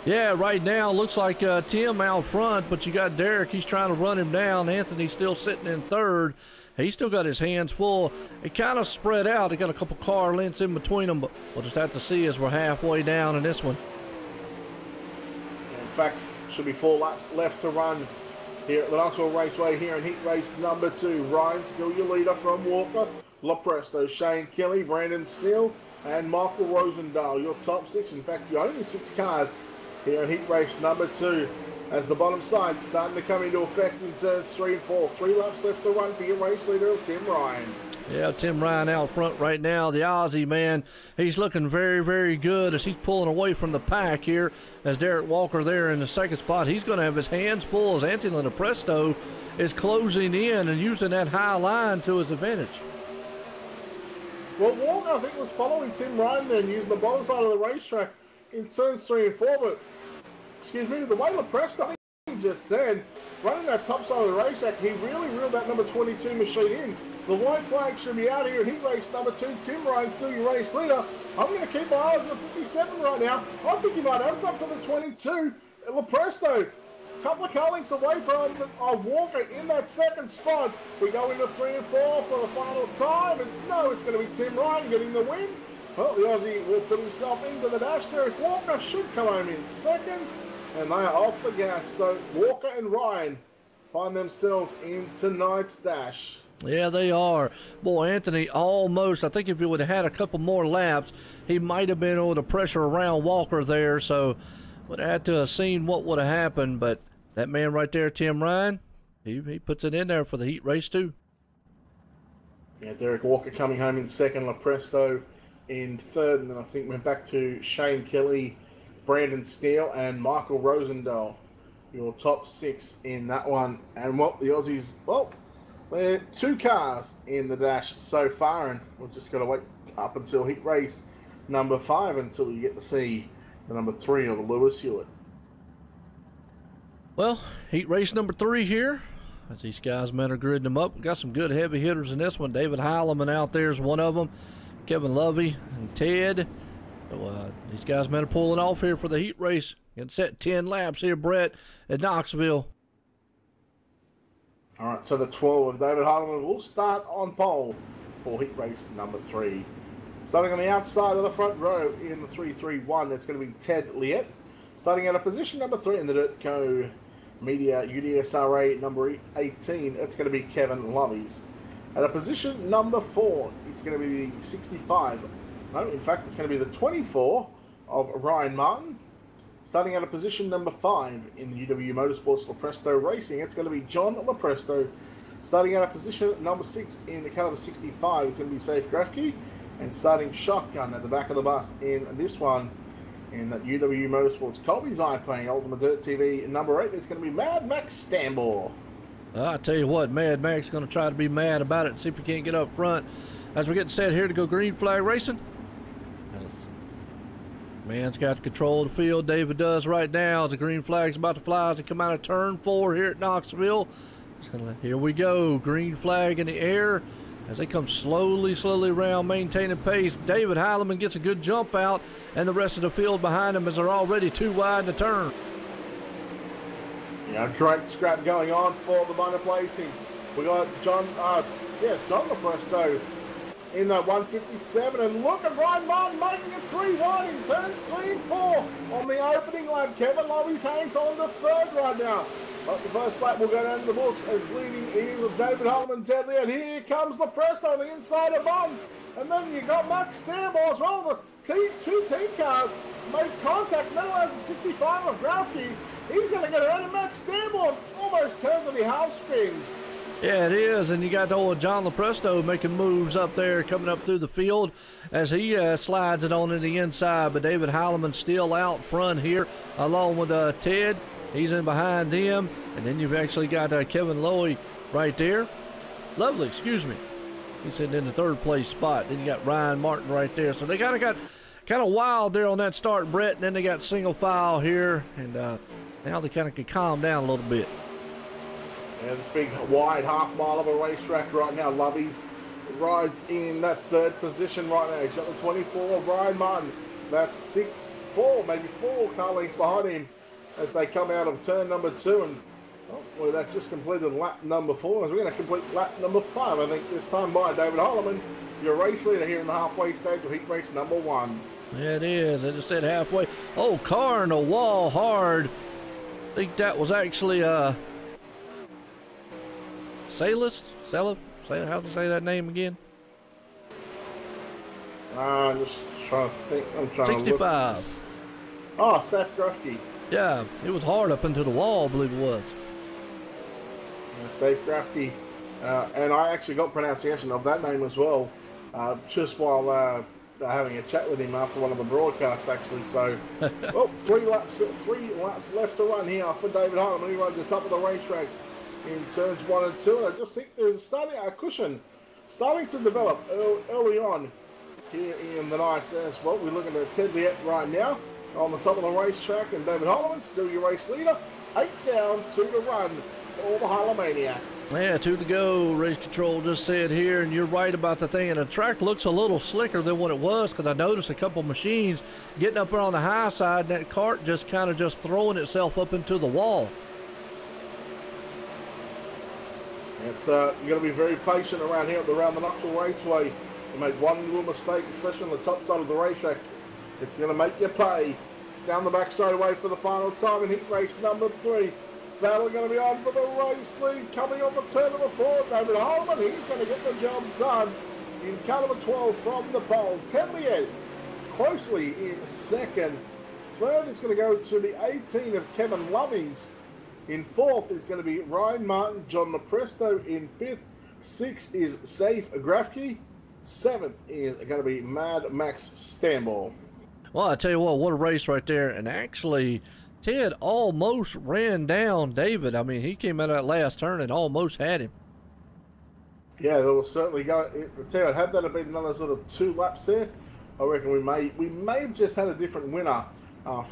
Yeah, right now looks like Tim out front, but you got Derek. He's trying to run him down. Anthony's still sitting in third. He's still got his hands full. It kind of spread out. They got a couple car lengths in between them, but we'll just have to see as we're halfway down in this one. In fact, should be 4 laps left to run here at the Knoxville Raceway here in heat race number 2. Ryan still your leader from Walker, Lepresto, Shane Kelly, Brandon Steele, and Michael Rosendahl, your top 6. In fact, your only 6 cars here in heat race number 2, as the bottom side starting to come into effect in turns 3 and 4. 3 laps left to run for your race leader, Tim Ryan. Yeah, Tim Ryan out front right now. The Aussie, man, he's looking very, very good as he's pulling away from the pack here. As Derek Walker there in the second spot, he's going to have his hands full as Anthony Lepresto is closing in and using that high line to his advantage. Well, Walker, I think, was following Tim Ryan then, using the bottom side of the racetrack in turns 3 and 4, but, excuse me, the way Lepresto just said, running that top side of the racetrack, he really reeled that number 22 machine in. The white flag should be out here in heat race number 2. Tim Ryan still your race leader. I'm going to keep my eyes on the 57 right now. I think he might have something for the 22. Lepresto, a couple of car lengths away from Walker in that second spot. We go into 3 and 4 for the final time. It's going to be Tim Ryan getting the win. Well, the Aussie will put himself into the dash. Derek Walker should come home in second. And they are off the gas. So Walker and Ryan find themselves in tonight's dash. Yeah, they are. Boy, Anthony almost, I think if he would have had a couple more laps, he might have been able to pressure around Walker there. So would have had to have seen what would have happened. But that man right there, Tim Ryan, he puts it in there for the heat race too. Yeah, Derek Walker coming home in second. Lepresto in third. And then I think went back to Shane Kelly, Brandon Steele, and Michael Rosendahl. Your top 6 in that one. And what the Aussies, well, they're 2 cars in the dash so far, and we've just got to wait up until heat race number 5 until you get to see the number 3 of Lewis Hewitt. Well, heat race number 3 here. As these guys, men, are gridding them up. We've got some good heavy hitters in this one. David Heileman out there is one of them. Kevin Lovey and Ted. So, these guys, men, are pulling off here for the heat race. Getting set 10 laps here, Brett, at Knoxville. All right, so the 12 of David Heileman will start on pole for heat race number 3. Starting on the outside of the front row in the 3-3-1, it's going to be Ted Liet. Starting out of position number 3 in the dirt go Media UDSRA number 18, that's going to be Kevin Lovies. At a position number 4, it's going to be the 65. No, in fact, it's going to be the 24 of Ryan Martin. Starting at a position number 5 in the UW Motorsports Lepresto Racing, it's going to be John Lepresto. Starting at a position number 6 in the caliber 65, it's going to be Safe Grafke. And starting shotgun at the back of the bus in this one, in that UW Motorsports Colby's Eye playing Ultimate Dirt TV number 8, it's going to be Mad Max Stambor. I tell you what, Mad Max is going to try to be mad about it and see if he can't get up front. As we're getting set here to go green flag racing. Man's got control of the field. David does right now as the green flag's about to fly as they come out of turn 4 here at Knoxville. Here we go, green flag in the air as they come slowly around, maintaining pace. David Heileman gets a good jump out, and the rest of the field behind him as they're already too wide in the turn. Yeah, great scrap going on for the minor placings. We got John Lepresto in that 157, and look at Ryan Martin making it 3-1 in turns 3 and 4 on the opening lap. Kevin Lovies hangs on to 3rd right now. But the first lap will go down to the books as leading is of David Holman deadly, and here comes Lepresto on the inside of Bond. And then you got Max Stambor as well. The two team cars made contact. Now has the 65 of Grafke. He's going to get around, and Max Stambor almost turns and he half spins. Yeah, it is, and you got the old John Lepresto making moves up there, coming up through the field as he slides it on to the inside. But David Heileman still out front here, along with Ted. He's in behind them, and then you've actually got Kevin Lowy right there. Lovely, excuse me. He's sitting in the 3rd place spot. Then you got Ryan Martin right there. So they got kind of wild there on that start, Brett, and then they got single file here, and now they kind of can calm down a little bit. Yeah, this big wide half mile of a racetrack right now. Lovies rides in that 3rd position right now. He's got the 24 of Ryan Martin. That's 4 car lengths behind him as they come out of turn number 2. And well, that's just completed lap number 4. As we're going to complete lap number 5, I think, this time by David Holloman, your race leader here in the halfway stage of heat race number 1. Yeah, it is. I just said halfway. Oh, car in the wall hard. I think that was actually Salas? How to say that name again? Just trying to think. I'm trying 65. to look. Oh, Seth Grafke. Yeah, it was hard up into the wall, I believe it was. Safe Grafke. And I actually got pronunciation of that name as well, just while having a chat with him after one of the broadcasts, actually. So, well, 3 laps left to run here for David Heileman. He runs the top of the racetrack in turns 1 and 2, and I just think there's a cushion starting to develop early on here in the night as well. We're looking at Ted Liette right now on the top of the racetrack, and David Holloman, still your race leader. 8 down, 2 to run for all the Holomaniacs. Yeah, 2 to go. Race control just said here, and you're right about the thing. And the track looks a little slicker than what it was, because I noticed a couple machines getting up there on the high side, and that cart just kind of throwing itself up into the wall. It's you got to be very patient around here around the Knoxville Raceway. You make one little mistake, especially on the top side of the racetrack, it's going to make you pay. Down the back straightaway for the final time in heat race number 3. Battle going to be on for the race lead. Coming off the turn number 4, David Holman. He's going to get the job done in car number 12 from the pole. Ted Liette closely in 2nd. 3rd is going to go to the 18 of Kevin Lovies. In 4th is going to be Ryan Martin. John Lepresto in 5th. 6th is Safe Grafke. 7th is going to be Mad Max Stambor. Well, I tell you what a race right there. And actually, Ted almost ran down David. I mean, he came out of that last turn and almost had him. Yeah, there was certainly Ted, had that been another sort of 2 laps there, I reckon we may have just had a different winner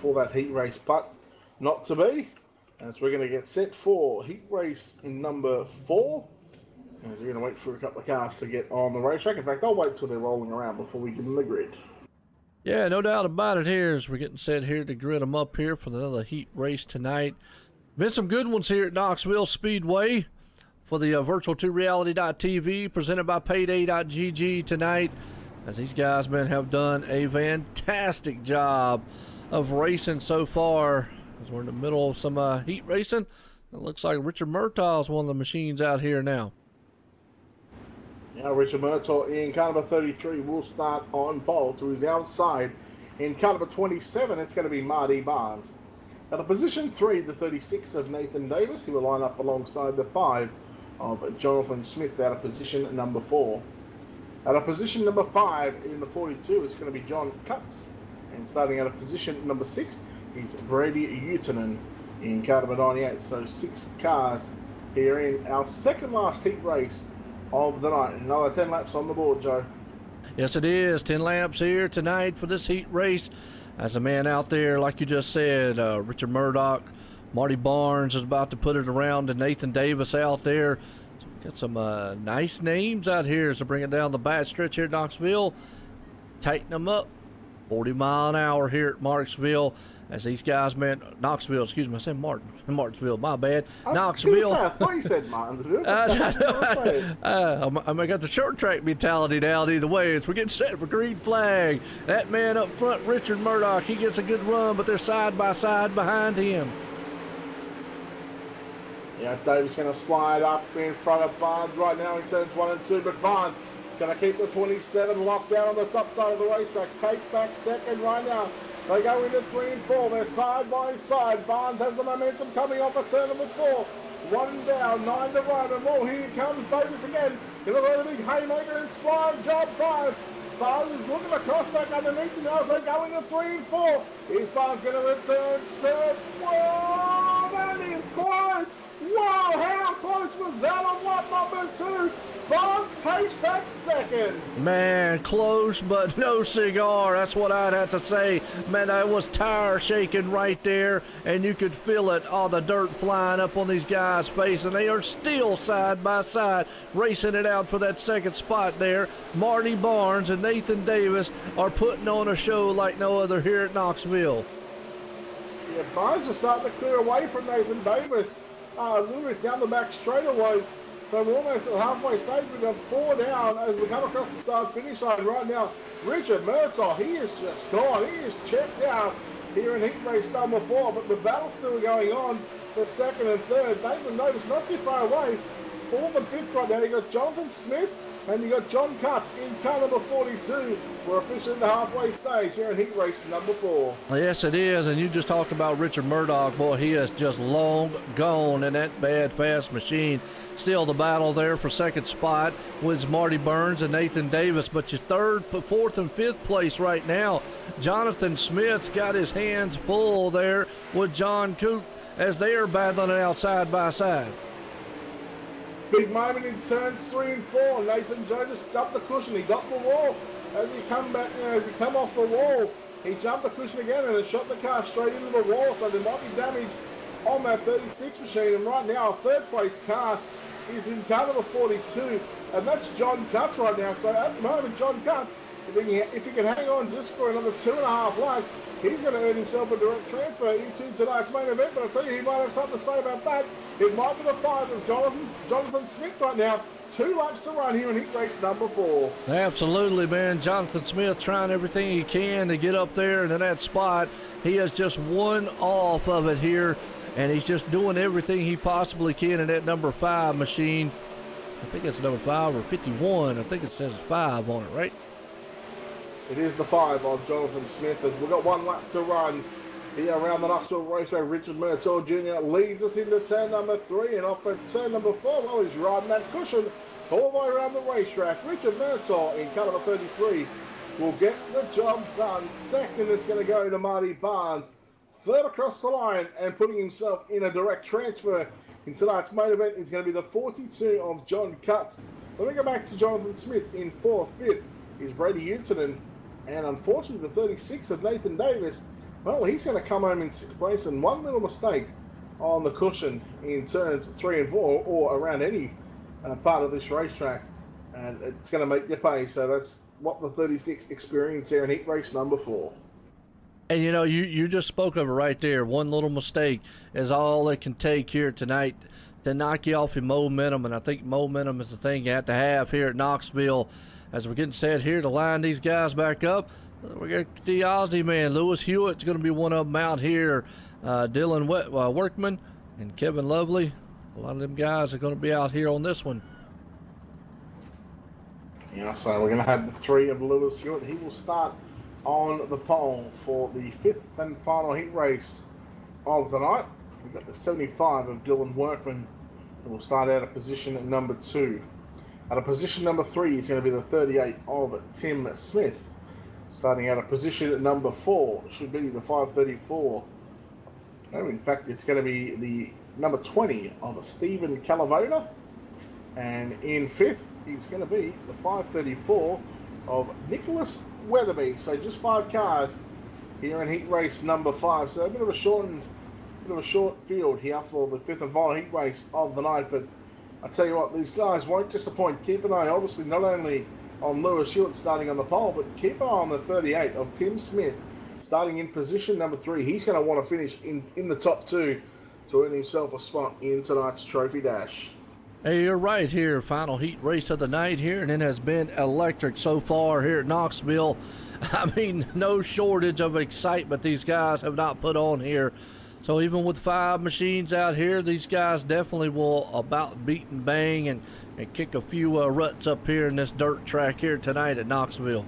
for that heat race, but not to be. As we're going to get set for heat race in number 4. As we're going to wait for a couple of cars to get on the racetrack. In fact, I'll wait till they're rolling around before we give them the grid. Yeah, no doubt about it here as we're getting set here to grid them up here for another heat race tonight. Been some good ones here at Knoxville Speedway for the virtual 2reality.tv presented by PayDayGG tonight, as these guys, man, have done a fantastic job of racing so far. As we're in the middle of some heat racing. It looks like Richard Murtaugh's one of the machines out here now. Now Richard Murtaugh in car number 33 will start on pole. To his outside in car number 27, it's going to be Marty Barnes. At a position 3, the 36 of Nathan Davis. He will line up alongside the 5 of Jonathan Smith out of position number 4. At a position number 5 in the 42, it's going to be John Cutts. And starting at a position number 6 is Brady Utanen in car number 98. So 6 cars here in our second last heat race of the night. Another 10 laps on the board, Joe. Yes, it is. 10 laps here tonight for this heat race. As a man out there, like you just said, Richard Murdoch, Marty Barnes is about to put it around, and Nathan Davis out there. So we got some nice names out here. So bring it down the back stretch here at Knoxville. Tighten them up. 40 mile an hour here at Marksville. As these guys, man, Knoxville, excuse me, I said Martinsville, my bad. Knoxville. I thought you said Martinsville. I got the short track mentality down either way. We're getting set for green flag. That man up front, Richard Murdoch, he gets a good run, but they're side by side behind him. Yeah, Davis going to slide up in front of Barnes right now in turns 1 and 2, but Barnes going to keep the 27 locked down on the top side of the racetrack. Take back second right now. They go into 3 and 4. They're side by side. Barnes has the momentum coming off of turn number 4. 1 down, 9 to run. And well, here comes Davis again. Gonna throw the big haymaker and slide job. Barnes. Barnes is looking across back underneath him now as they go into 3 and 4. Is Barnes going to return third? Whoa, that is close. Whoa, how close was that on lap number 2? Barnes takes back second. Man, close but no cigar. That's what I'd have to say. Man, that was tire shaking right there, and you could feel it, all the dirt flying up on these guys' face, and they are still side by side, racing it out for that second spot there. Marty Barnes and Nathan Davis are putting on a show like no other here at Knoxville. Yeah, Barnes is starting to clear away from Nathan Davis. A little bit down the back straightaway. So we're almost at the halfway stage. We've got 4 down as we come across the start-finish line right now. Richard Murtaugh, he is just gone. He is checked out here in heat race number 4. But the battle's still going on for second and third. Nathan Davis not too far away. 4th and 5th right now. You got Jonathan Smith and you got John Cutts in car number 42. We're officially in the halfway stage here in heat race number 4. Yes, it is. And you just talked about Richard Murdoch. Boy, he is just long gone in that bad, fast machine. Still the battle there for second spot with Marty Barnes and Nathan Davis. But your third, 4th, and 5th place right now, Jonathan Smith's got his hands full there with John Coop as they are battling it out side by side. Big moment in turns 3 and 4. Nathan Jonas jumped the cushion. He got the wall. As he come back, as he come off the wall, he jumped the cushion again and has shot the car straight into the wall. So there might be damage on that 36 machine. And right now, a 3rd place car is in car number 42, and that's John Cutts right now. So at the moment, John Cutts, if he can hang on just for another 2.5 laps, he's going to earn himself a direct transfer into tonight's main event. But I tell you, he might have something to say about that. It might be the 5 of Jonathan Smith right now. 2 laps to run here in heat race number 4. Absolutely, man. Jonathan Smith trying everything he can to get up there into that spot. He has just one off of it here, and he's just doing everything he possibly can in that number 5 machine. I think it's number 5 or 51. I think it says 5 on it, right? It is the 5 of Jonathan Smith. As we've got 1 lap to run here around the Knoxville Raceway. Richard Murtaugh Jr. leads us into turn number 3, and off at turn number 4, well, he's riding that cushion all the way around the racetrack. Richard Murtaugh in car number 33 will get the job done. Second is going to go to Marty Barnes. Third across the line and putting himself in a direct transfer in tonight's main event is going to be the 42 of John Cutts. Let me go back to Jonathan Smith in 4th. 5th is Brady Utanen, and unfortunately the 36 of Nathan Davis, well, he's going to come home in 6th place, and one little mistake on the cushion in turns 3 and 4 or around any part of this racetrack, and it's going to make you pay. So that's what the 36 experienced here in heat race number 4. And you know, you just spoke of it right there. One little mistake is all it can take here tonight to knock you off your momentum, and I think momentum is the thing you have to have here at Knoxville. As we're getting set here to line these guys back up, we got the Aussie man, Lewis Hewitt's going to be one of them out here. Dylan Workman, and Kevin Lovely. A lot of them guys are going to be out here on this one. Yeah, so we're going to have the 3 of Lewis Hewitt. He will start on the pole for the 5th and final heat race of the night. We've got the 75 of Dylan Workman, who will start out at position number 2. At a position number 3 is going to be the 38 of Tim Smith. Starting out at position number 4 should be the 534. No, in fact, it's going to be the number 20 of Stephen Calavoda. And in 5th is going to be the 534 of Nicholas Weatherby. So just 5 cars here in heat race number 5. So a bit of a short field here for the 5th and final heat race of the night. But I tell you what, these guys won't disappoint. Keep an eye, obviously, not only on Lewis Hewitt starting on the pole, but keep an eye on the 38 of Tim Smith starting in position number 3. He's going to want to finish in the top 2 to earn himself a spot in tonight's trophy dash. Hey, you're right here. Final heat race of the night here, and it has been electric so far here at Knoxville. I mean, no shortage of excitement these guys have not put on here. So even with 5 machines out here, these guys definitely will about beat and bang and kick a few ruts up here in this dirt track here tonight at Knoxville.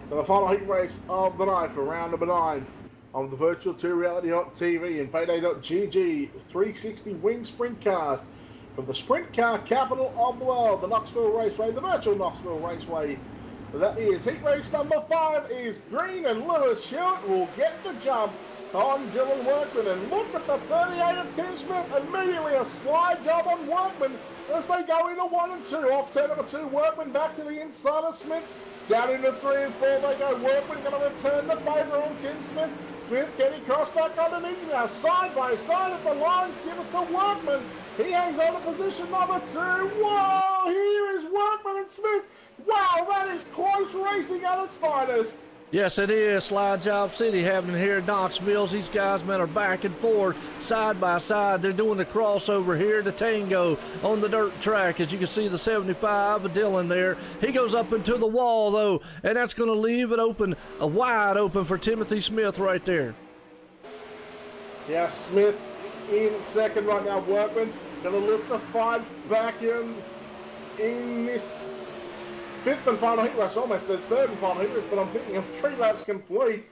So the final heat race of the night for round number 9 of the Virtual 2 Reality.tv and PayDayGG 360 wing sprint cars from the sprint car capital of the world, the Knoxville Raceway, the virtual Knoxville Raceway. That is heat race number 5 is green, and Lewis Hewitt will get the jump on Dylan Workman. And look at the 38 of Tim Smith, immediately a slide job on Workman as they go into 1 and 2. Off turn number 2, Workman back to the inside of Smith. Down into 3 and 4 they go. Workman going to return the favour on Tim Smith. Smith getting cross back underneath now, side by side at the line. Give it to Workman. He hangs on to position number 2. Whoa, here is Workman and Smith. Wow, that is close racing at its finest. Yes, it is. Slide Job City happening here at Knoxville. These guys, man, are back and forth, side by side. They're doing the crossover here, the tango on the dirt track. As you can see, the 75 of Dylan there. He goes up into the wall, though, and that's going to leave it open, wide open for Timothy Smith right there. Yeah, Smith in second right now. Workman going to look to fight back in this 5th and final heat race. Almost said 3rd and final heat race, but I'm thinking of 3 laps complete.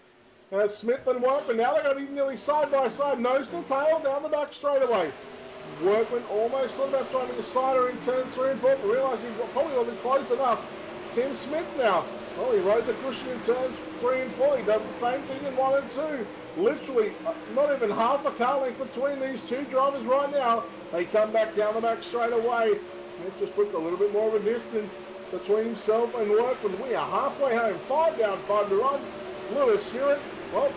Smith and Workman, now they're going to be nearly side by side, nose to tail down the back straightaway. Workman almost thought about trying to get a slider in turns 3 and 4, but realised he probably wasn't close enough. Tim Smith now, well, he rode the cushion in turns 3 and 4. He does the same thing in 1 and 2. Literally, not even half a car length between these 2 drivers right now. They come back down the back straight away. Smith just puts a little bit more of a distance between himself and Workman. We are halfway home. 5 down, 5 to run. Lewis Hewitt, well,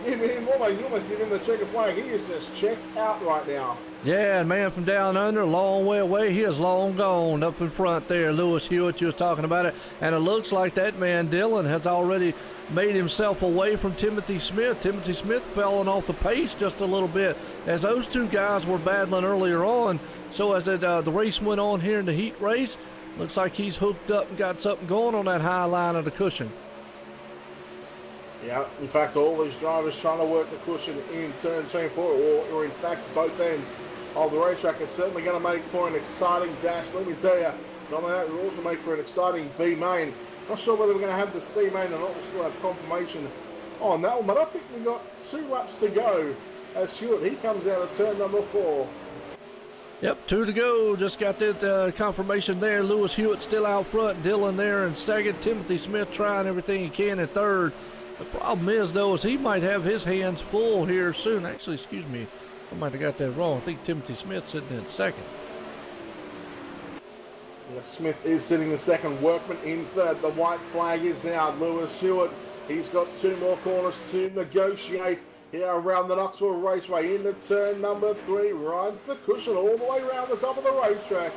you almost give him the checker flag. He is just checked out right now. Yeah, and man from down under, a long way away. He is long gone up in front there. Lewis Hewitt, you was talking about it. And it looks like that man, Dylan, has already made himself away from Timothy Smith. Timothy Smith falling off the pace just a little bit as those 2 guys were battling earlier on. So as the race went on here in the heat race, looks like he's hooked up and got something going on that high line of the cushion. Yeah, in fact, all these drivers trying to work the cushion in turn 3 and 4, or in fact, both ends of the racetrack. It's certainly going to make for an exciting dash, let me tell you. Not only that, it'll also make for an exciting B main. Not sure whether we're going to have the C main or not. We'll still have confirmation on that one, but I think we've got 2 laps to go as Hewitt. He comes out of turn number 4. Yep, 2 to go. Just got that confirmation there. Lewis Hewitt still out front. Dylan there in second. Timothy Smith trying everything he can in third. The problem is, though, is he might have his hands full here soon. Actually, excuse me, I might have got that wrong. I think Timothy Smith's sitting in second. Yeah, Smith is sitting in second. Workman in third. The white flag is out. Lewis Hewitt, he's got 2 more corners to negotiate here around the Knoxville Raceway. Into turn number 3, rides the cushion all the way around the top of the racetrack.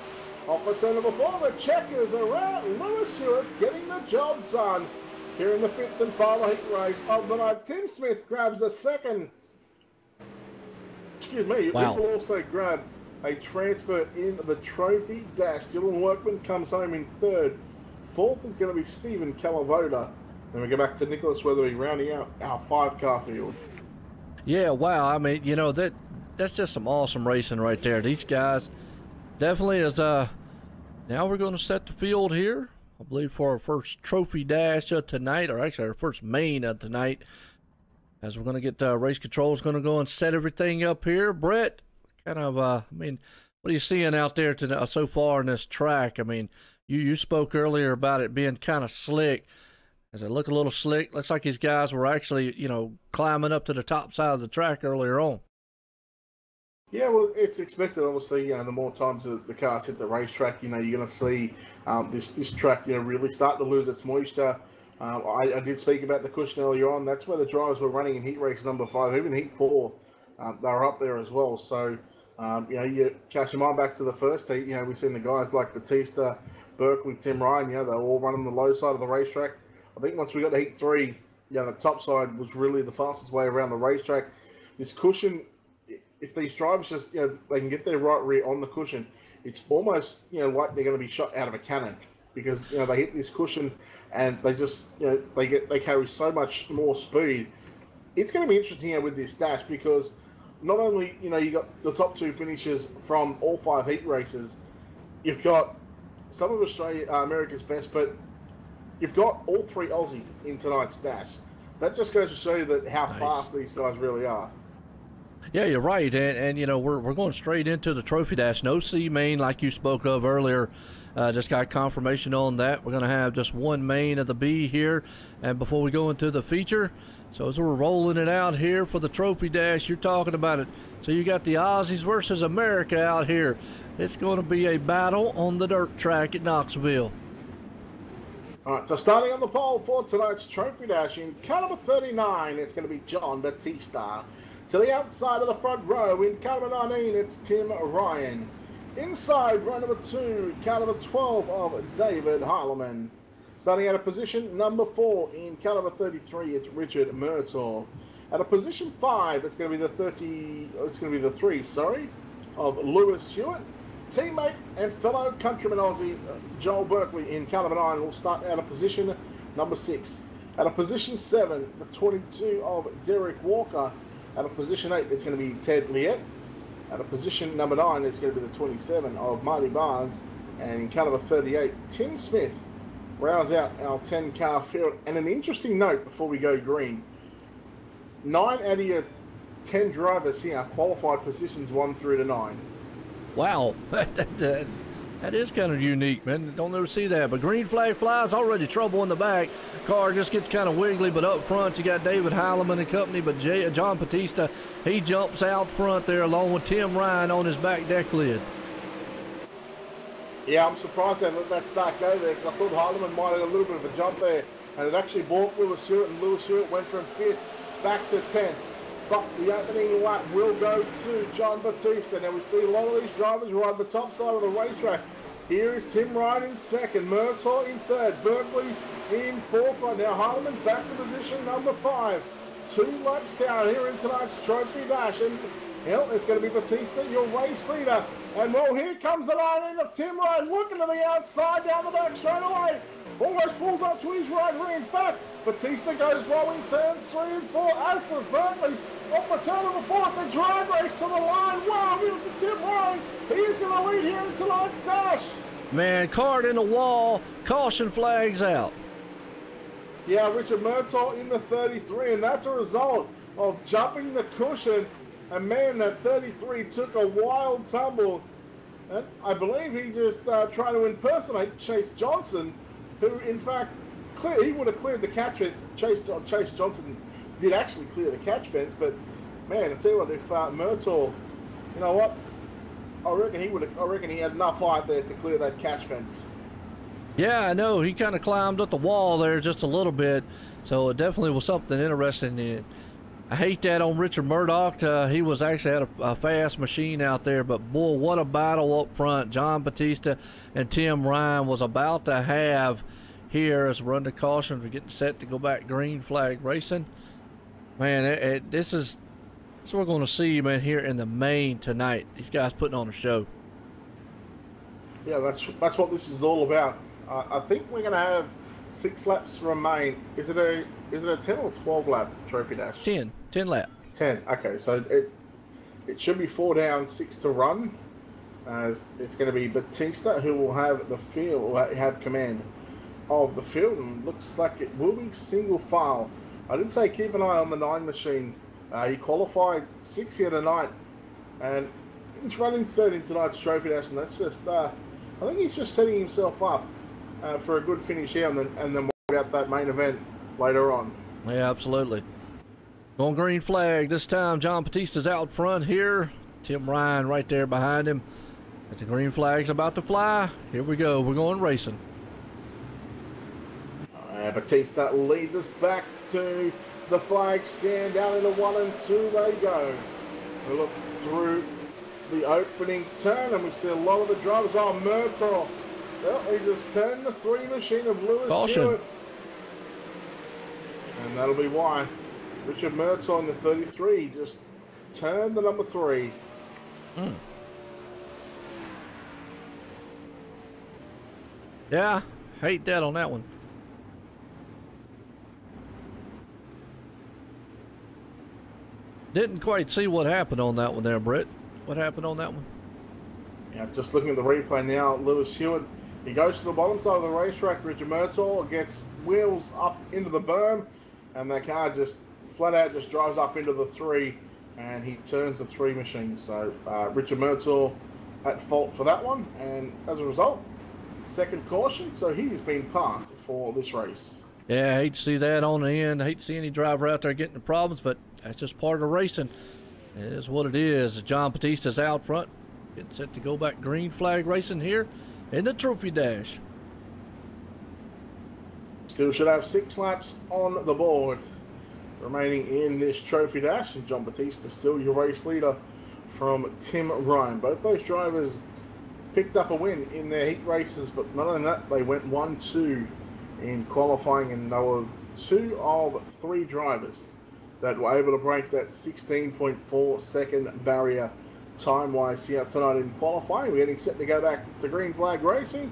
Off for turn number 4, the checkers around. Lewis Hewitt getting the job done here in the 5th and final heat race of the night. Tim Smith grabs a second. Excuse me. Wow. He will also grab a transfer in the trophy dash. Dylan Workman comes home in third. Fourth is going to be Stephen Calavoda. Then we go back to Nicholas Weatherby rounding out our 5-car field. Yeah, wow. I mean, you know, that's just some awesome racing right there. These guys definitely is, now we're going to set the field here, I believe, for our first trophy dash of tonight, or actually our first main of tonight, as we're going to get race controls going to go and set everything up here. Brett, kind of, I mean, what are you seeing out there so far in this track? I mean, you spoke earlier about it being kind of slick. Does it look a little slick? Looks like these guys were actually, you know, climbing up to the top side of the track earlier on. Yeah, well, it's expected, obviously, you know, the more times the cars hit the racetrack, you know, you're going to see this track, you know, really start to lose its moisture. I did speak about the cushion earlier on. That's where the drivers were running in heat race number 5, even heat 4. They were up there as well. So, you know, you catch your mind back to the first heat, you know, we've seen the guys like Batista, Berkeley, Tim Ryan, you know, they're all running the low side of the racetrack. I think once we got to heat 3, you know, the top side was really the fastest way around the racetrack. This cushion, if these drivers just, you know, they can get their right rear on the cushion, it's almost, you know, like they're going to be shot out of a cannon, because, you know, they hit this cushion and they just, you know, they carry so much more speed. It's going to be interesting here with this dash, because not only, you know, you got the top 2 finishers from all 5 heat races, you've got some of America's best, but you've got all 3 Aussies in tonight's dash. That just goes to show you that how fast these guys really are. Yeah, you're right, and you know, we're going straight into the trophy dash. No C main like you spoke of earlier. Just got confirmation on that. We're going to have just one main of the B here, and before we go into the feature. So as we're rolling it out here for the trophy dash, you're talking about it. So you got the Aussies versus America out here. It's going to be a battle on the dirt track at Knoxville. All right, so starting on the pole for tonight's trophy dash in car number 39, it's going to be John Batista. To the outside of the front row in car number 19, it's Tim Ryan. Inside row number 2, car number 12 of David Heilemann. Starting out of position number 4 in car number 33, it's Richard Murtaugh. At a position 5, it's going to be the 3, of Lewis Stewart. Teammate and fellow countryman Aussie Joel Berkeley in car number 9 will start out of position number 6. At a position 7, the 22 of Derek Walker. At a position 8, it's going to be Ted Liette. At a position number 9, it's going to be the 27 of Marty Barnes. And in car number 38, Tim Smith rounds out our 10-car field. And an interesting note before we go green, 9 out of your 10 drivers here qualified positions 1 through to 9. Wow, that is kind of unique, man. Don't ever see that. But green flag flies, already trouble in the back. Car just gets kind of wiggly, but up front you got David Heilemann and company. But John Batista, he jumps out front there along with Tim Ryan on his back deck lid. Yeah, I'm surprised they let that start go there, because I thought Heilemann might have a little bit of a jump there. And it actually bought Lewis Stewart, and Lewis Stewart went from 5th back to 10th. But the opening lap will go to John Batista. Now we see a lot of these drivers ride the top side of the racetrack. Here is Tim Ryan in 2nd, Murtaugh in 3rd, Berkeley in 4th right now. Heilemann back to position number 5. 2 laps down here in tonight's trophy dash. And well, it's going to be Batista, your race leader. And well, here comes the line in of Tim Ryan looking to the outside down the back straight away. Almost pulls up to his right rear. In fact, Batista goes low in turns 3 and 4, as does Berkeley. Off the turn number 4, it's a drag race to the line. Wow, here's the Tim Ryan. He is going to lead here in tonight's dash. Man, card in the wall, caution flags out. Yeah, Richard Murtaugh in the 33, and that's a result of jumping the cushion. And man, that 33 took a wild tumble. And I believe he just tried to impersonate Chase Johnson, who in fact, he would have cleared the catch fence. Chase Johnson did actually clear the catch fence, but man, I tell you what, if Murtaugh, you know what, I reckon he had enough height there to clear that catch fence. Yeah, I know. He kind of climbed up the wall there just a little bit, so it definitely was something interesting. I hate that on Richard Murdoch. He was actually had a fast machine out there, but boy, what a battle up front. John Batista and Tim Ryan was about to have here as we're under caution. We're getting set to go back green flag racing. Man, this is what we're going to see, man, here in the main tonight. These guys putting on a show. Yeah, that's what this is all about. I think we're going to have 6 laps remain. Is it a 10 or 12 lap trophy dash? 10 lap. 10. Okay, so it should be 4 down, 6 to run. As it's going to be Batista who will have the field, will have command of the field, and looks like it will be single file. I did say keep an eye on the 9 machine. He qualified 6th here tonight, and he's running 3rd in tonight's trophy dash, and that's just I think he's just setting himself up for a good finish here, and then worry about that main event later on. Yeah, absolutely. Going green flag this time. John Batista's out front here. Tim Ryan right there behind him. As the green flag's about to fly, here we go. We're going racing. Batista leads us back to the flag stand. Down into 1 and 2 they go. We look through the opening turn and we see a lot of the drivers. Oh, Murtaugh. Well, he just turned the 3 machine of Lewis Caution. Hewitt. And that'll be why. Richard Murtaugh in the 33 just turned the number 3. Yeah, hate that on that one. Didn't quite see what happened on that one there, Brett. What happened on that one? Yeah, just looking at the replay now, Lewis Hewitt, he goes to the bottom side of the racetrack. Richard Murtaugh gets wheels up into the berm, and that car just flat out just drives up into the 3, and he turns the 3 machine. So Richard Murtaugh at fault for that one, and as a result, 2nd caution, so he's been parked for this race. Yeah, I hate to see that on the end. I hate to see any driver out there getting the problems, but that's just part of the racing. It is what it is. John Batista's out front. Getting set to go back green flag racing here in the trophy dash. Still should have 6 laps on the board remaining in this trophy dash, and John Batista still your race leader from Tim Ryan. Both those drivers picked up a win in their heat races, but not only that, they went 1-2 in qualifying, and they were 2 of 3 drivers that were able to break that 16.4 second barrier time-wise here tonight in qualifying. We're getting set to go back to green flag racing.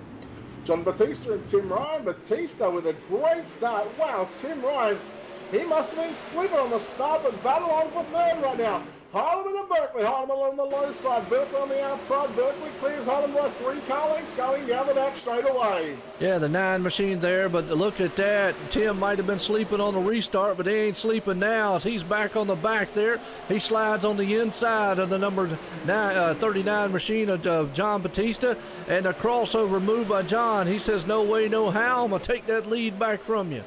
John Batista and Tim Ryan. Batista with a great start. Wow, Tim Ryan, he must have been slipping on the start, but battle on for 3rd right now. Hardeman and Berkeley. Hardeman on the low side, Berkeley on the outside. Berkeley clears Hardeman by 3 car lengths going down the back straight away. Yeah, the 9 machine there, but look at that. Tim might have been sleeping on the restart, but he ain't sleeping now as he's back on the back there. He slides on the inside of the number 39 machine of John Batista, and a crossover move by John. He says, no way, no how. I'm going to take that lead back from you.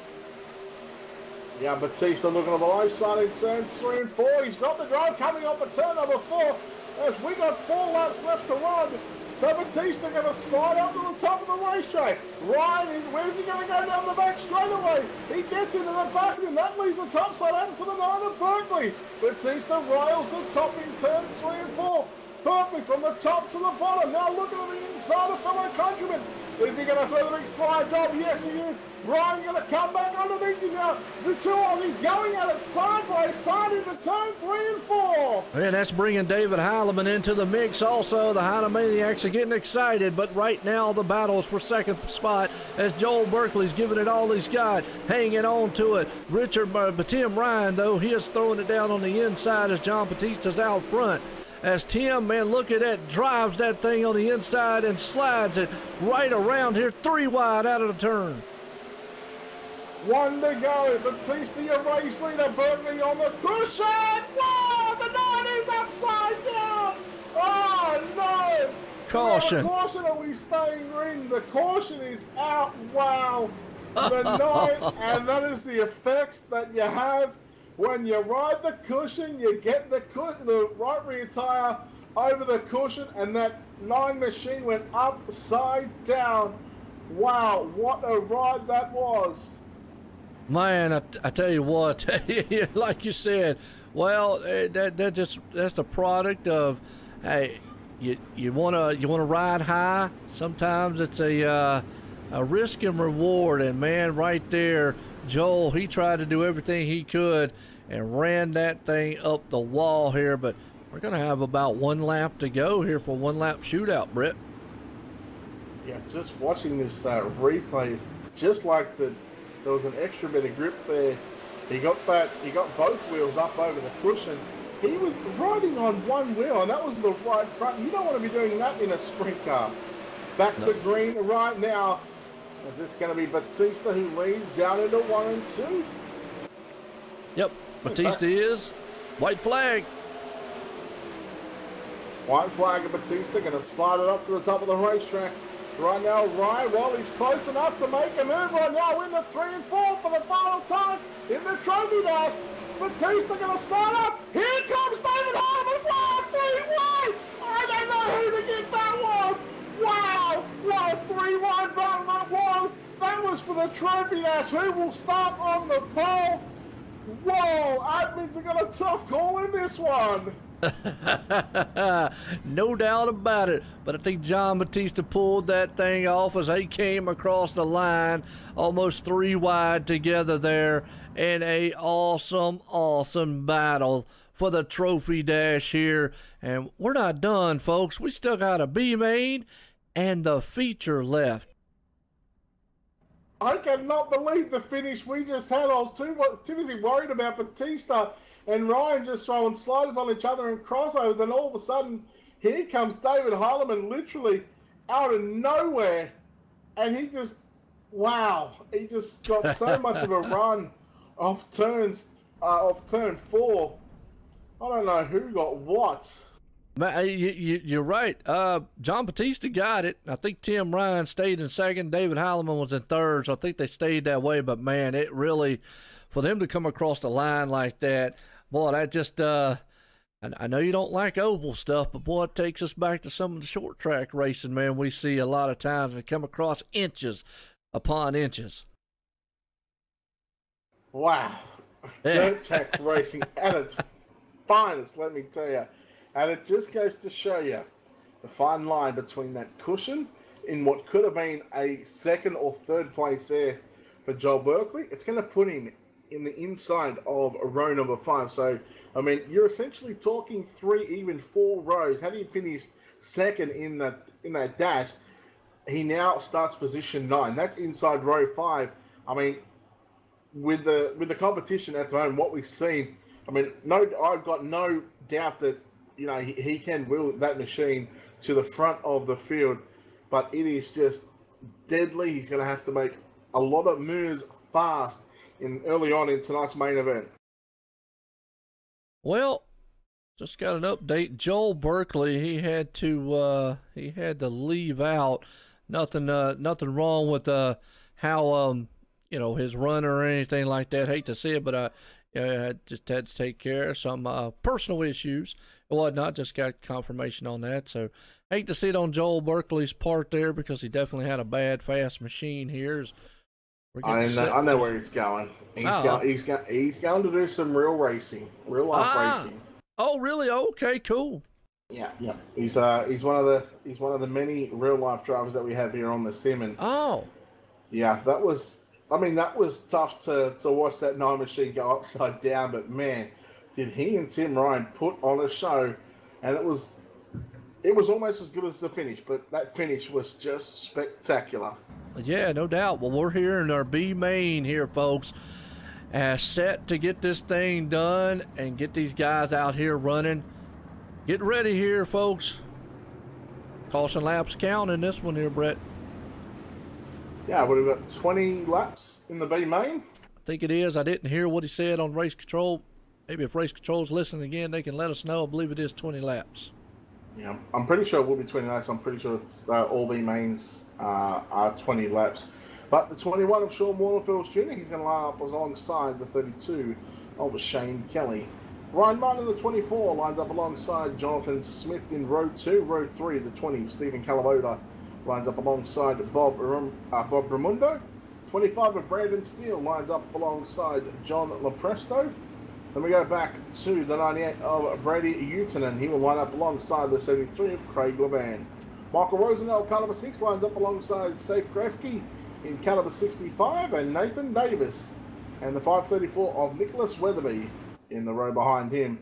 Yeah, Batista looking on the low side in turns 3 and 4. He's got the drive coming off at turn number 4. As we got 4 laps left to run. So Batista going to slide up to the top of the racetrack. Ryan, where's he going to go down the back straight away? He gets into the back and that leaves the top side open for the 9 of Berkeley. Batista rails the top in turns 3 and 4. Berkeley from the top to the bottom. Now looking at the inside of fellow countryman. Is he going to throw the big slide job? Yes, he is. Ryan going to come back underneath him now. The 2 Aussies going at it side by side into turn 3 and 4. And that's bringing David Heilemann into the mix also. The Heilemaniacs are getting excited, but right now the battle is for 2nd spot as Joel Berkeley's giving it all he's got, hanging on to it. Tim Ryan, though, he is throwing it down on the inside as John Batista's out front. As Tim, man, look at that, drives that thing on the inside and slides it right around here, 3 wide out of the turn. 1 to go. Batista, your race leader. Berkeley on the cushion. Wow, the 9 is upside down. Oh, no. Caution. Caution, are we staying green? The caution is out. Wow. The 9, and that is the effects that you have when you ride the cushion. You get the right rear tire over the cushion, and that 9 machine went upside down. Wow, what a ride that was. Man, I tell you what, like you said, well, that's the product of, hey, you wanna ride high. Sometimes it's a risk and reward, and man, right there, Joel, he tried to do everything he could and ran that thing up the wall here. But we're gonna have about 1 lap to go here for 1 lap shootout, Brett. Yeah, just watching this replay, it's just like there was an extra bit of grip there He got both wheels up over the cushion. He was riding on one wheel, and that was the right front. You don't want to be doing that in a sprint car. Back to green right now. Is this going to be Batista who leads down into 1 and 2? Yep, Batista is. White flag. White flag and Batista going to slide it up to the top of the racetrack. Right now, Ryan, well, he's close enough to make a move right now in the 3 and 4 for the final time in the trophy dash. Batista going to start up. Here comes David Harmon. Wow, 3 wide. I don't know who to get that one. Wow, what a 3 wide battle that was. That was for the trophy dash. Who will start on the pole? Whoa, admins have got a tough call in this one. No doubt about it, but I think John Batista pulled that thing off as they came across the line, almost 3 wide together there, in a awesome battle for the trophy dash here. And we're not done, folks. We still got a B main and the feature left. I cannot believe the finish we just had. I was too busy worried about Batista and Ryan just throwing sliders on each other and crossovers, and all of a sudden, here comes David Heilemann literally out of nowhere, and he just, wow, he just got so much of a run off turn 4. I don't know who got what. Man, you're right. John Batista got it. I think Tim Ryan stayed in second. David Heilemann was in third, so I think they stayed that way. But, man, it really, for them to come across the line like that, boy, that just, I know you don't like oval stuff, but, boy, it takes us back to some of the short track racing, man. We see a lot of times they come across inches upon inches. Wow. Dirt track racing at its finest, let me tell you. And it just goes to show you the fine line between that cushion in what could have been a 2nd or 3rd place there for Joel Berkeley. It's going to put him in the inside of row number 5. So, I mean, you're essentially talking 3, even 4 rows. Had he finished 2nd in that dash, he now starts position 9. That's inside row 5. I mean, with the competition at the moment, what we've seen, I mean, I've got no doubt that, you know, he can wheel that machine to the front of the field, but it is just deadly. He's going to have to make a lot of moves fast early on in tonight's main event. Well, just got an update. Joel Berkeley, he had to leave out. Nothing wrong with how you know, his runner or anything like that. Hate to see it, but I just had to take care of some personal issues and whatnot. Just got confirmation on that. So hate to see it on Joel Berkeley's part there, because he definitely had a bad fast machine here. I know where he's going. He's going to do some real racing, real life racing. Oh, really? Okay, cool. Yeah. He's one of the many real life drivers that we have here on the sim. And yeah, that was tough to watch that 9 machine go upside down. But man, did he and Tim Ryan put on a show, and it was almost as good as the finish. But that finish was just spectacular. Yeah, no doubt. Well, we're here in our B main here, folks, set to get this thing done and get these guys out here running. Get ready here, folks. Caution laps count in this one here, Brett. Yeah, we've got 20 laps in the B main. I think it is. I didn't hear what he said on race control. Maybe if race control's listening again, they can let us know. I believe it is 20 laps. Yeah, I'm pretty sure it will be 20 laps. I'm pretty sure it's all B mains are 20 laps. But the 21 of Sean Warnerfield Jr., he's going to line up alongside the 32 of Shane Kelly. Ryan Martin, the 24, lines up alongside Jonathan Smith in row 2. Row 3, the 20, Stephen Calaboda, lines up alongside Bob Ramundo. 25 of Brandon Steele lines up alongside John Lopresto. Then we go back to the 98 of Brady Utanen. He will line up alongside the 73 of Craig Laban. Michael Rosenell, caliber 6, lines up alongside Safe Grafke in caliber 65, and Nathan Davis. And the 534 of Nicholas Weatherby in the row behind him.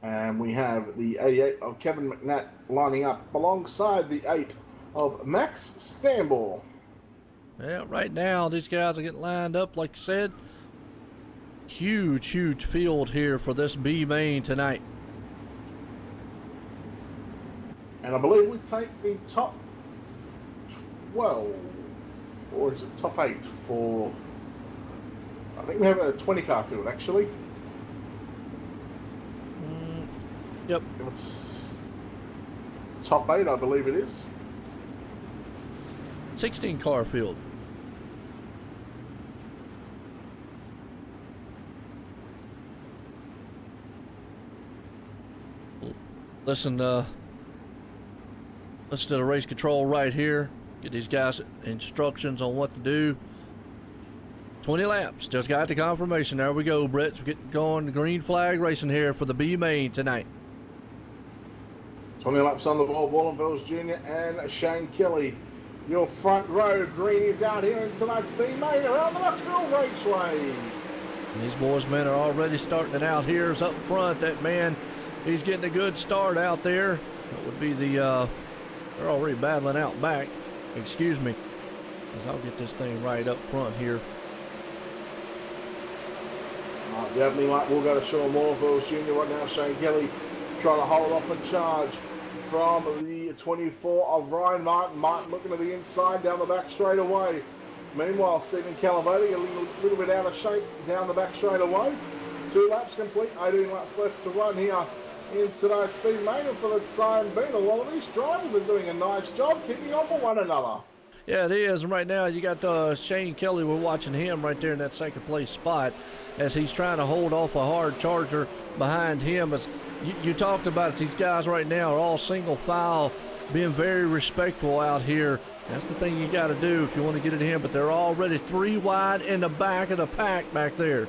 And we have the 88 of Kevin McNatt lining up alongside the 8 of Max Stamball. Yeah, right now these guys are getting lined up, like I said. Huge, huge field here for this B main tonight. And I believe we take the top 12, or is it top 8 for... I think we have a 20-car field, actually. Yep. If it's top 8, I believe it is. 16-car field. Listen to the race control right here. Get these guys instructions on what to do. 20 laps. Just got the confirmation. There we go, Brett. We're getting going. Green flag racing here for the B main tonight. 20 laps on the ball. Wallenville's Jr. and Shane Kelly. Your front row. Green is out here in tonight's B main around the Knoxville Raceway. And these boys, man, are already starting it out here. Is up front. That man, he's getting a good start out there. That would be the, they're already battling out back. Excuse me. As I'll get this thing right up front here. The opening lap will go to Sean Wallenville's Jr. right now. Shane Kelly trying to hold off a charge from the 24 of Ryan Martin. Martin looking to the inside, down the back straight away. Meanwhile, Stephen Calavati a little bit out of shape down the back straight away. 2 laps complete, 18 laps left to run here in tonight's speed main. And for the time being, a lot of these drivers are doing a nice job keeping off of one another. Yeah, it is. And right now, you got Shane Kelly. We're watching him right there in that second place spot as he's trying to hold off a hard charger behind him. As you talked about it, these guys right now are all single file, being very respectful out here. That's the thing you got to do if you want to get it in. But they're already 3 wide in the back of the pack back there.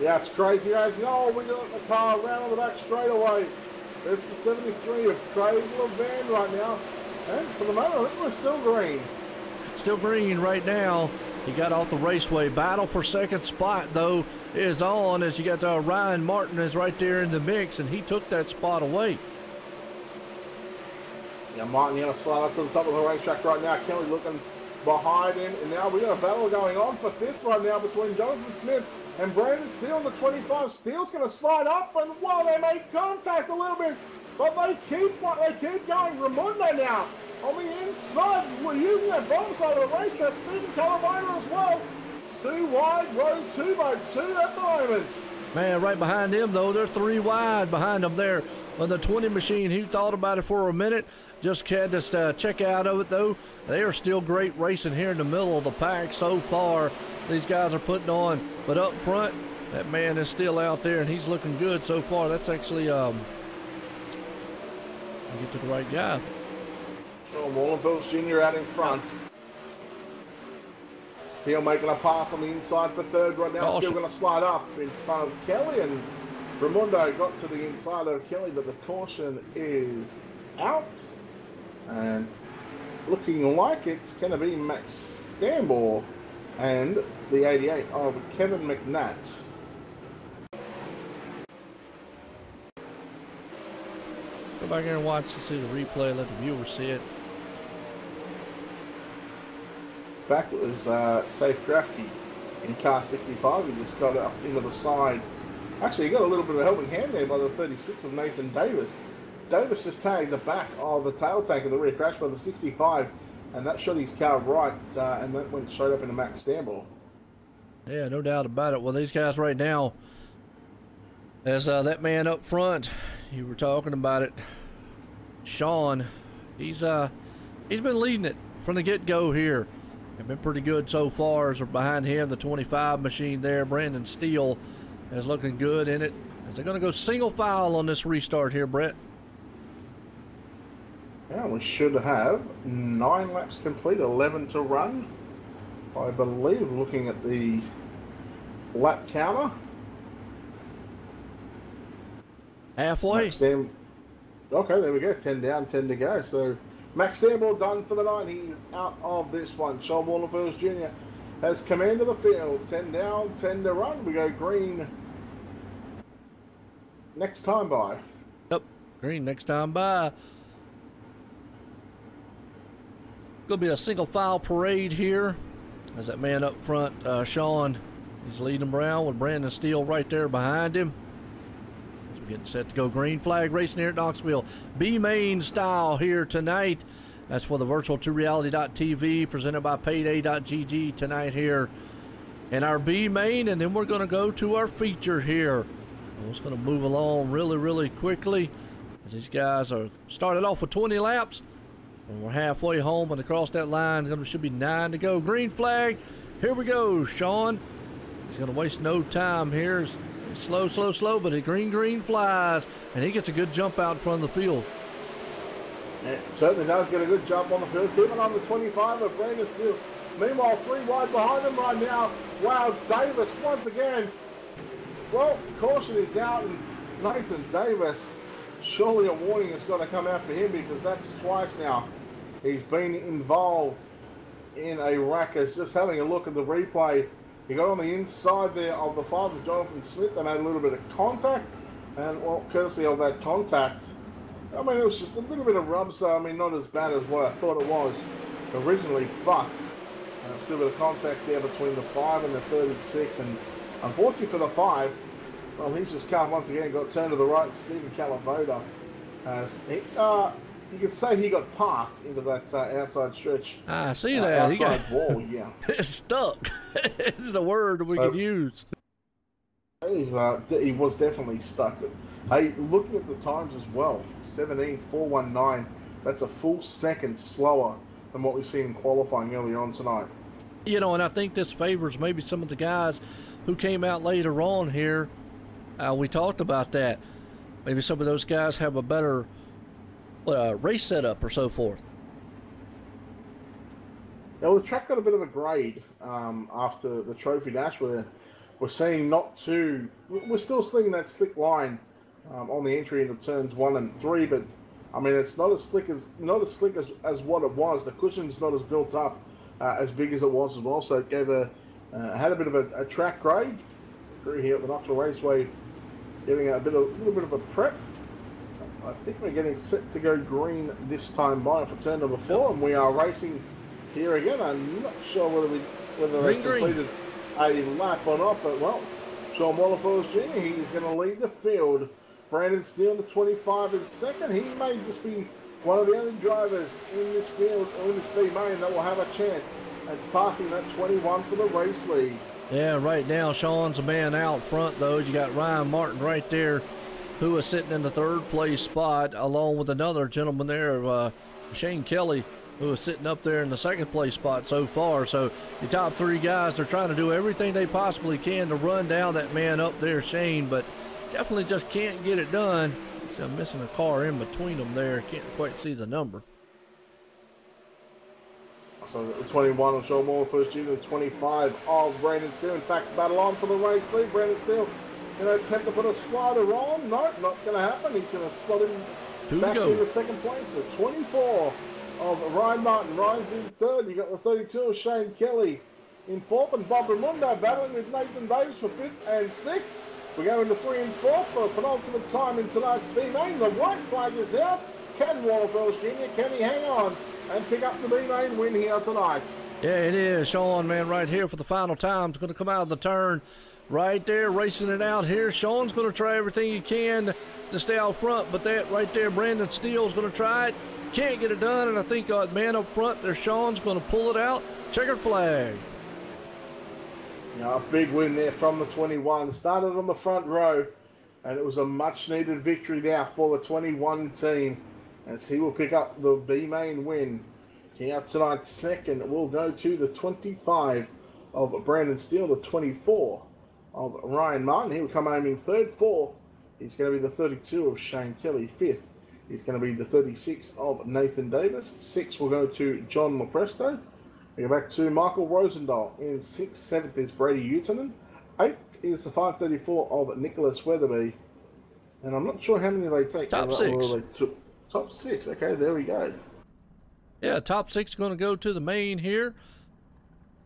Yeah, it's crazy, guys. No, we got the car around on the back straight away. It's the 73 of Craig LeVan right now. And for the moment, I think we're still green. Still green right now. He got off the raceway. Battle for second spot, though, is on as you got Ryan Martin is right there in the mix, and he took that spot away. Yeah, Martin going to slide up to the top of the racetrack right now. Kelly looking behind him. And now we got a battle going on for 5th right now between Jonathan Smith and Brandon Steele in the 25. Steele's going to slide up, and wow, they make contact a little bit. But they keep going. Raimondo now on the inside. We're using that bottom side of the racetrack. Stephen Calavera as well. 2 wide, row 2 by 2 at the moment. Man, right behind them, though, they're 3 wide behind them there on the 20 machine. He thought about it for a minute. Just had to check out of it, though. They are still great racing here in the middle of the pack so far. These guys are putting on. But up front, that man is still out there, and he's looking good so far. That's actually... get to the right guy. Sean Wallenville Sr. out in front. Steele making a pass on the inside for 3rd right now. Still going to slide up in front of Kelly, and Raimondo got to the inside of Kelly, but the caution is out. And looking like it's going to be Max Stambor and the 88 of Kevin McNatt. Go back here and watch to see the replay, let the viewers see it. In fact, it was Safe Grafke in car 65 who just got up into the side. Actually, he got a little bit of a helping hand there by the 36 of Nathan Davis. Davis just tagged the back of the tail tank of the rear crash by the 65, and that shot his car right, and that went straight up into Max Stambor. Yeah, no doubt about it. Well, these guys right now, as that man up front, you were talking about it, Sean, he's been leading it from the get-go here. They've been pretty good so far. As behind him, the 25 machine there, Brandon Steele, is looking good in it. As they're going to go single file on this restart here, Brett. Yeah, we should have 9 laps complete, 11 to run. I believe, looking at the lap counter. Halfway. Okay, there we go. 10 down, 10 to go. So Max Stambor done for the night. He's out of this one. Sean Wallenfels Jr. has command of the field. 10 down, 10 to run. We go green next time by. Yep, green next time by. Gonna be a single file parade here as that man up front, Sean, He's leading them around with Brandon Steele right there behind him. As we're getting set to go green flag racing here at Knoxville. B-Main style here tonight. That's for the virtual to reality.tv presented by PayDayGG tonight here in our B-Main. And then we're going to go to our feature here. We're just going to move along really quickly. As these guys are started off with 20 laps. And we're halfway home and across that line. Should be 9 to go. Green flag. Here we go, Sean. He's going to waste no time here. He's slow, but the green flies. And he gets a good jump out in front of the field. Yeah, certainly does get a good jump on the field. Keeping on the 25 of Brandon Steele. Meanwhile, 3 wide behind him right now. Wow, Davis once again. Well, caution is out, and Nathan Davis, surely a warning has got to come out for him, because that's twice now he's been involved in a ruckus. Just having a look at the replay, he got on the inside there of the 5 of Jonathan Smith. They made a little bit of contact, and well, courtesy of that contact, I mean, it was just a little bit of rub, so I mean, not as bad as what I thought it was originally, but still a bit of contact there between the 5 and the 36, and unfortunately for the 5, well, he's just come once again, got turned to the right. Stephen Calavoda, as he, you could say he got parked into that outside stretch. I see that. Outside he got wall, yeah. stuck. It's the word we could use. He was definitely stuck. Hey, looking at the times as well, 17.419. That's a full second slower than what we've seen in qualifying earlier on tonight. You know, and I think this favors maybe some of the guys who came out later on here. We talked about that. Maybe some of those guys have a better race setup or so forth. Now, the track got a bit of a grade after the Trophy Dash. We're seeing we're still seeing that slick line on the entry into turns 1 and 3, but I mean, it's not as slick as what it was. The cushion's not as built up as big as it was as well, so it gave had a bit of a track grade. Crew here at the Knoxville Raceway getting a little bit of a prep. I think we're getting set to go green this time by for turn number 4, and we are racing here again. I'm not sure whether they completed a lap or not, but well, Sean Wallace Jr., he's going to lead the field. Brandon Steele, the 25 in second. He may just be one of the only drivers in this field, or in this B-Main, that will have a chance at passing that 21 for the race lead. Yeah, right now Sean's a man out front, though. You got Ryan Martin right there, who is sitting in the 3rd place spot, along with another gentleman there, Shane Kelly, who is sitting up there in the 2nd place spot so far. So the top 3 guys, they're trying to do everything they possibly can to run down that man up there, Shane, but definitely just can't get it done. So I'm missing a car in between them there. Can't quite see the number. So the 21 of Sean Moore, first Jr., the 25 of Brandon Steele. In fact, battle on for the race lead. Brandon Steele going to attempt to put a slider on. No, not going to happen. He's going to slot him back into 2nd place. The 24 of Ryan Martin. Ryan's in 3rd. You got the 32 of Shane Kelly in 4th. And Bob Ramundo battling with Nathan Davis for 5th and 6th. We go into 3 and 4 for penultimate time in tonight's B-Main. The white flag is out. Can Waterfalls Jr., can he hang on and pick up the B-Main win here tonight? Yeah, it is. Sean, man, right here for the final time. Is going to come out of the turn right there, racing it out here. Sean's going to try everything he can to stay out front, but that right there, Brandon Steele's going to try it. Can't get it done, and I think man up front there, Sean's going to pull it out. Checkered flag. A big win there from the 21. Started on the front row, and it was a much-needed victory there for the 21 team, as he will pick up the B-Main win. King out tonight's 2nd will go to the 25 of Brandon Steele, the 24 of Ryan Martin. He will come home in 3rd. 4th, he's going to be the 32 of Shane Kelly. 5th, he's going to be the 36 of Nathan Davis. 6th will go to John Lopresto. We go back to Michael Rosendahl in 6th. 7th is Brady Utanen. 8th is the 534 of Nicholas Weatherby. And I'm not sure how many they take. Top 6. Top 6. Okay, there we go. Yeah, top 6 is going to go to the main here.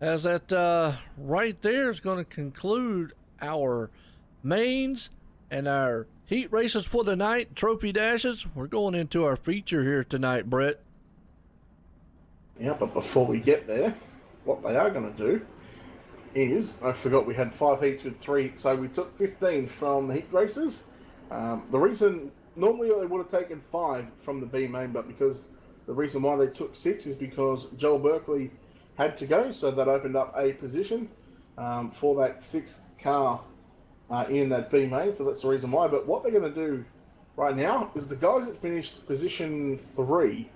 As that right there is going to conclude our mains and our heat races for the night, trophy dashes. We're going into our feature here tonight, Brett. Yeah, but before we get there, what they are going to do is, I forgot we had 5 heats with 3, so we took 15 from the heat races. The reason, normally they would have taken 5 from the B main, but because the reason why they took 6 is because Joel Berkeley had to go, so that opened up a position for that 6th car in that B main, so that's the reason why. But what they're going to do right now is the guys that finished position 3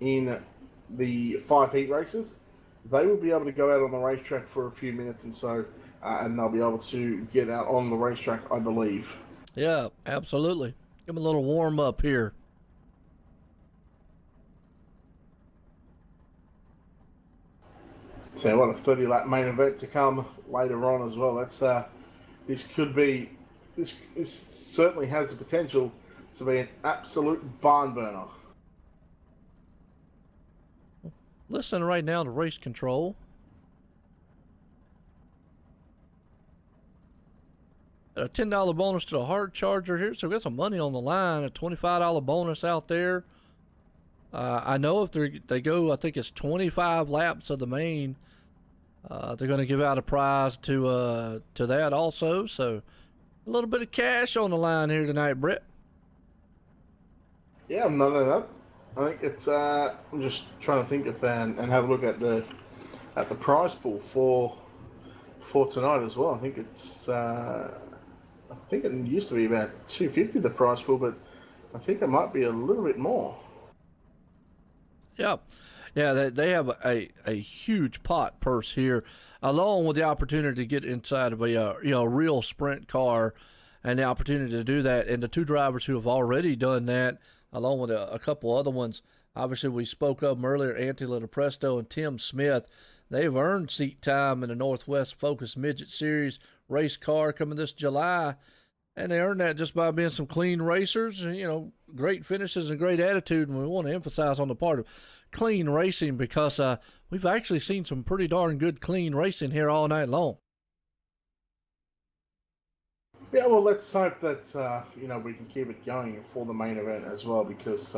in the 5 heat races, they will be able to go out on the racetrack for a few minutes and so, and they'll be able to get out on the racetrack, I believe. Yeah, absolutely. Give them a little warm up here. So what a 30-lap main event to come later on as well. That's this certainly has the potential to be an absolute barn burner. Listen right now to race control. A $10 bonus to the hard charger here, so we got some money on the line. A $25 bonus out there. I know if they go, I think it's 25 laps of the main, they're going to give out a prize to that also. So a little bit of cash on the line here tonight, Brett. Yeah, I'm not that. I think it's. I'm just trying to think of and have a look at the prize pool for tonight as well. I think it's. I think it used to be about $250 the prize pool, but I think it might be a little bit more. Yeah, they have a huge pot purse here, along with the opportunity to get inside of a real sprint car, and the opportunity to do that. And the 2 drivers who have already done that, along with a couple other ones, obviously we spoke of them earlier, Anthony Lepresto and Tim Smith. They've earned seat time in the Northwest Focus Midget Series race car coming this July. And they earned that just by being some clean racers, great finishes and great attitude. And we want to emphasize on the part of clean racing because we've actually seen some pretty darn good clean racing here all night long. Yeah, well, let's hope that, we can keep it going for the main event as well because,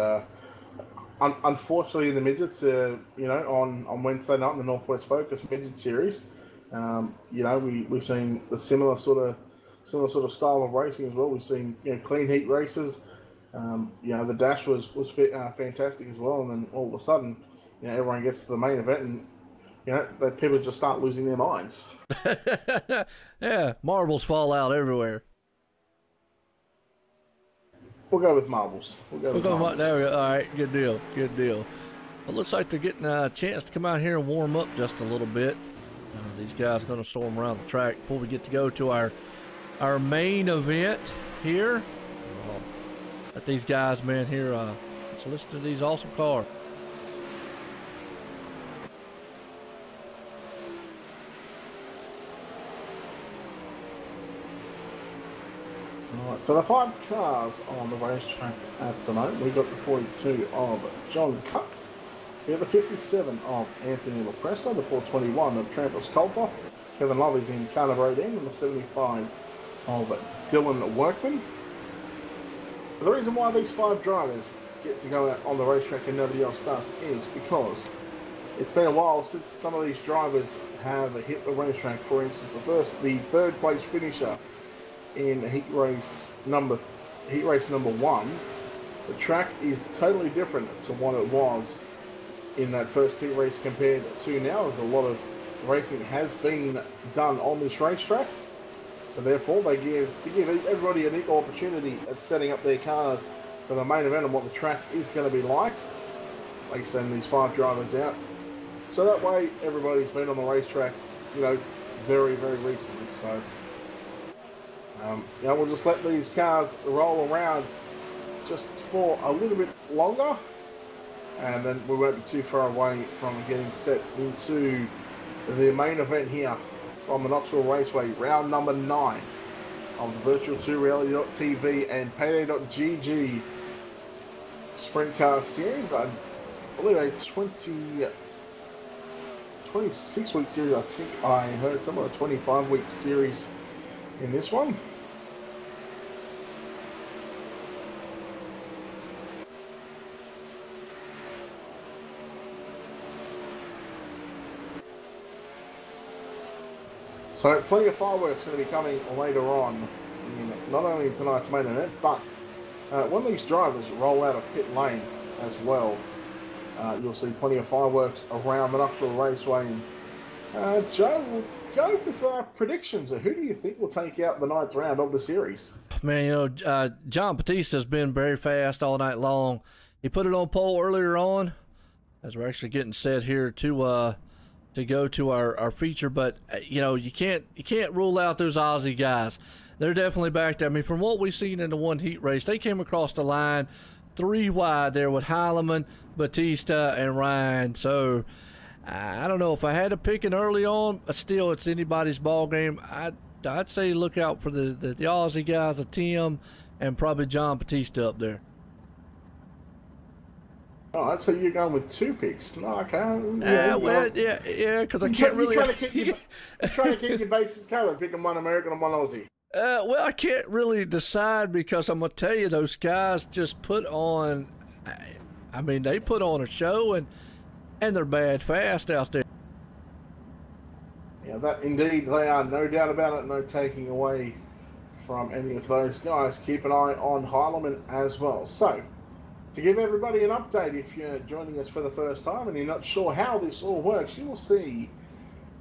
unfortunately, in the midgets, on Wednesday night in the Northwest Focus Midget Series, we've seen the similar sort of style of racing as well. We've seen clean heat races. The dash was fantastic as well, and then all of a sudden, everyone gets to the main event, and the people just start losing their minds. Yeah, marbles fall out everywhere. We'll go with marbles. There we go. All right, good deal. Well, it looks like they're getting a chance to come out here and warm up just a little bit. These guys are going to storm around the track before we get to go to our main event here. Let these guys, man, here, let's listen to these awesome cars. Alright, so the 5 cars on the racetrack at the moment. We've got the 42 of John Cutts. We have the 57 of Anthony Lepresto, the 421 of Trampus Colper. Kevin Love is in Carnival End, and the 75 of Dylan Workman. The reason why these 5 drivers get to go out on the racetrack and nobody else does is because it's been a while since some of these drivers have hit the racetrack. For instance, the third place finisher in heat race number 1, the track is totally different to what it was in that first heat race compared to now. There's a lot of racing has been done on this racetrack, so therefore they give everybody an equal opportunity at setting up their cars for the main event and what the track is going to be like. They send these 5 drivers out, so that way everybody's been on the racetrack, very, very recently. So we'll just let these cars roll around just for a little bit longer, and then we won't be too far away from getting set into the main event here from the Knoxville Raceway, round number 9 of the Virtual 2 Reality.tv and PayDayGG Sprint Car Series. I believe a 26-week series. I think I heard somewhere a 25-week series in this one. So plenty of fireworks going to be coming later on, not only in tonight's main event, but when these drivers roll out of pit lane as well, you'll see plenty of fireworks around the Knoxville Raceway. And Joe, we'll go with our predictions. Who do you think will take out the ninth round of the series? Man, you know, John Batista's been very fast all night long. He put it on pole earlier on, as we're actually getting set here to go to our feature. But you know, you can't rule out those Aussie guys. They're definitely back there. I mean, from what we've seen in the one heat race, they came across the line 3 wide there with Heilemann, Batista, and Ryan. So I don't know if I had to pick it early on, but still, it's anybody's ball game. I'd say look out for the Aussie guys, Tim, and probably John Batista up there. Oh, that's so you're going with 2 picks. No, I can't. Yeah, because I can't really. You're trying to keep your bases covered, picking one American and one Aussie. Well, I can't really decide because I'm going to tell you, those guys just put on, I mean, they put on a show and they're bad fast out there. Yeah, that indeed they are, no doubt about it, no taking away from any of those guys. Keep an eye on Heilemann as well. So, to give everybody an update, if you're joining us for the first time and you're not sure how this all works, you will see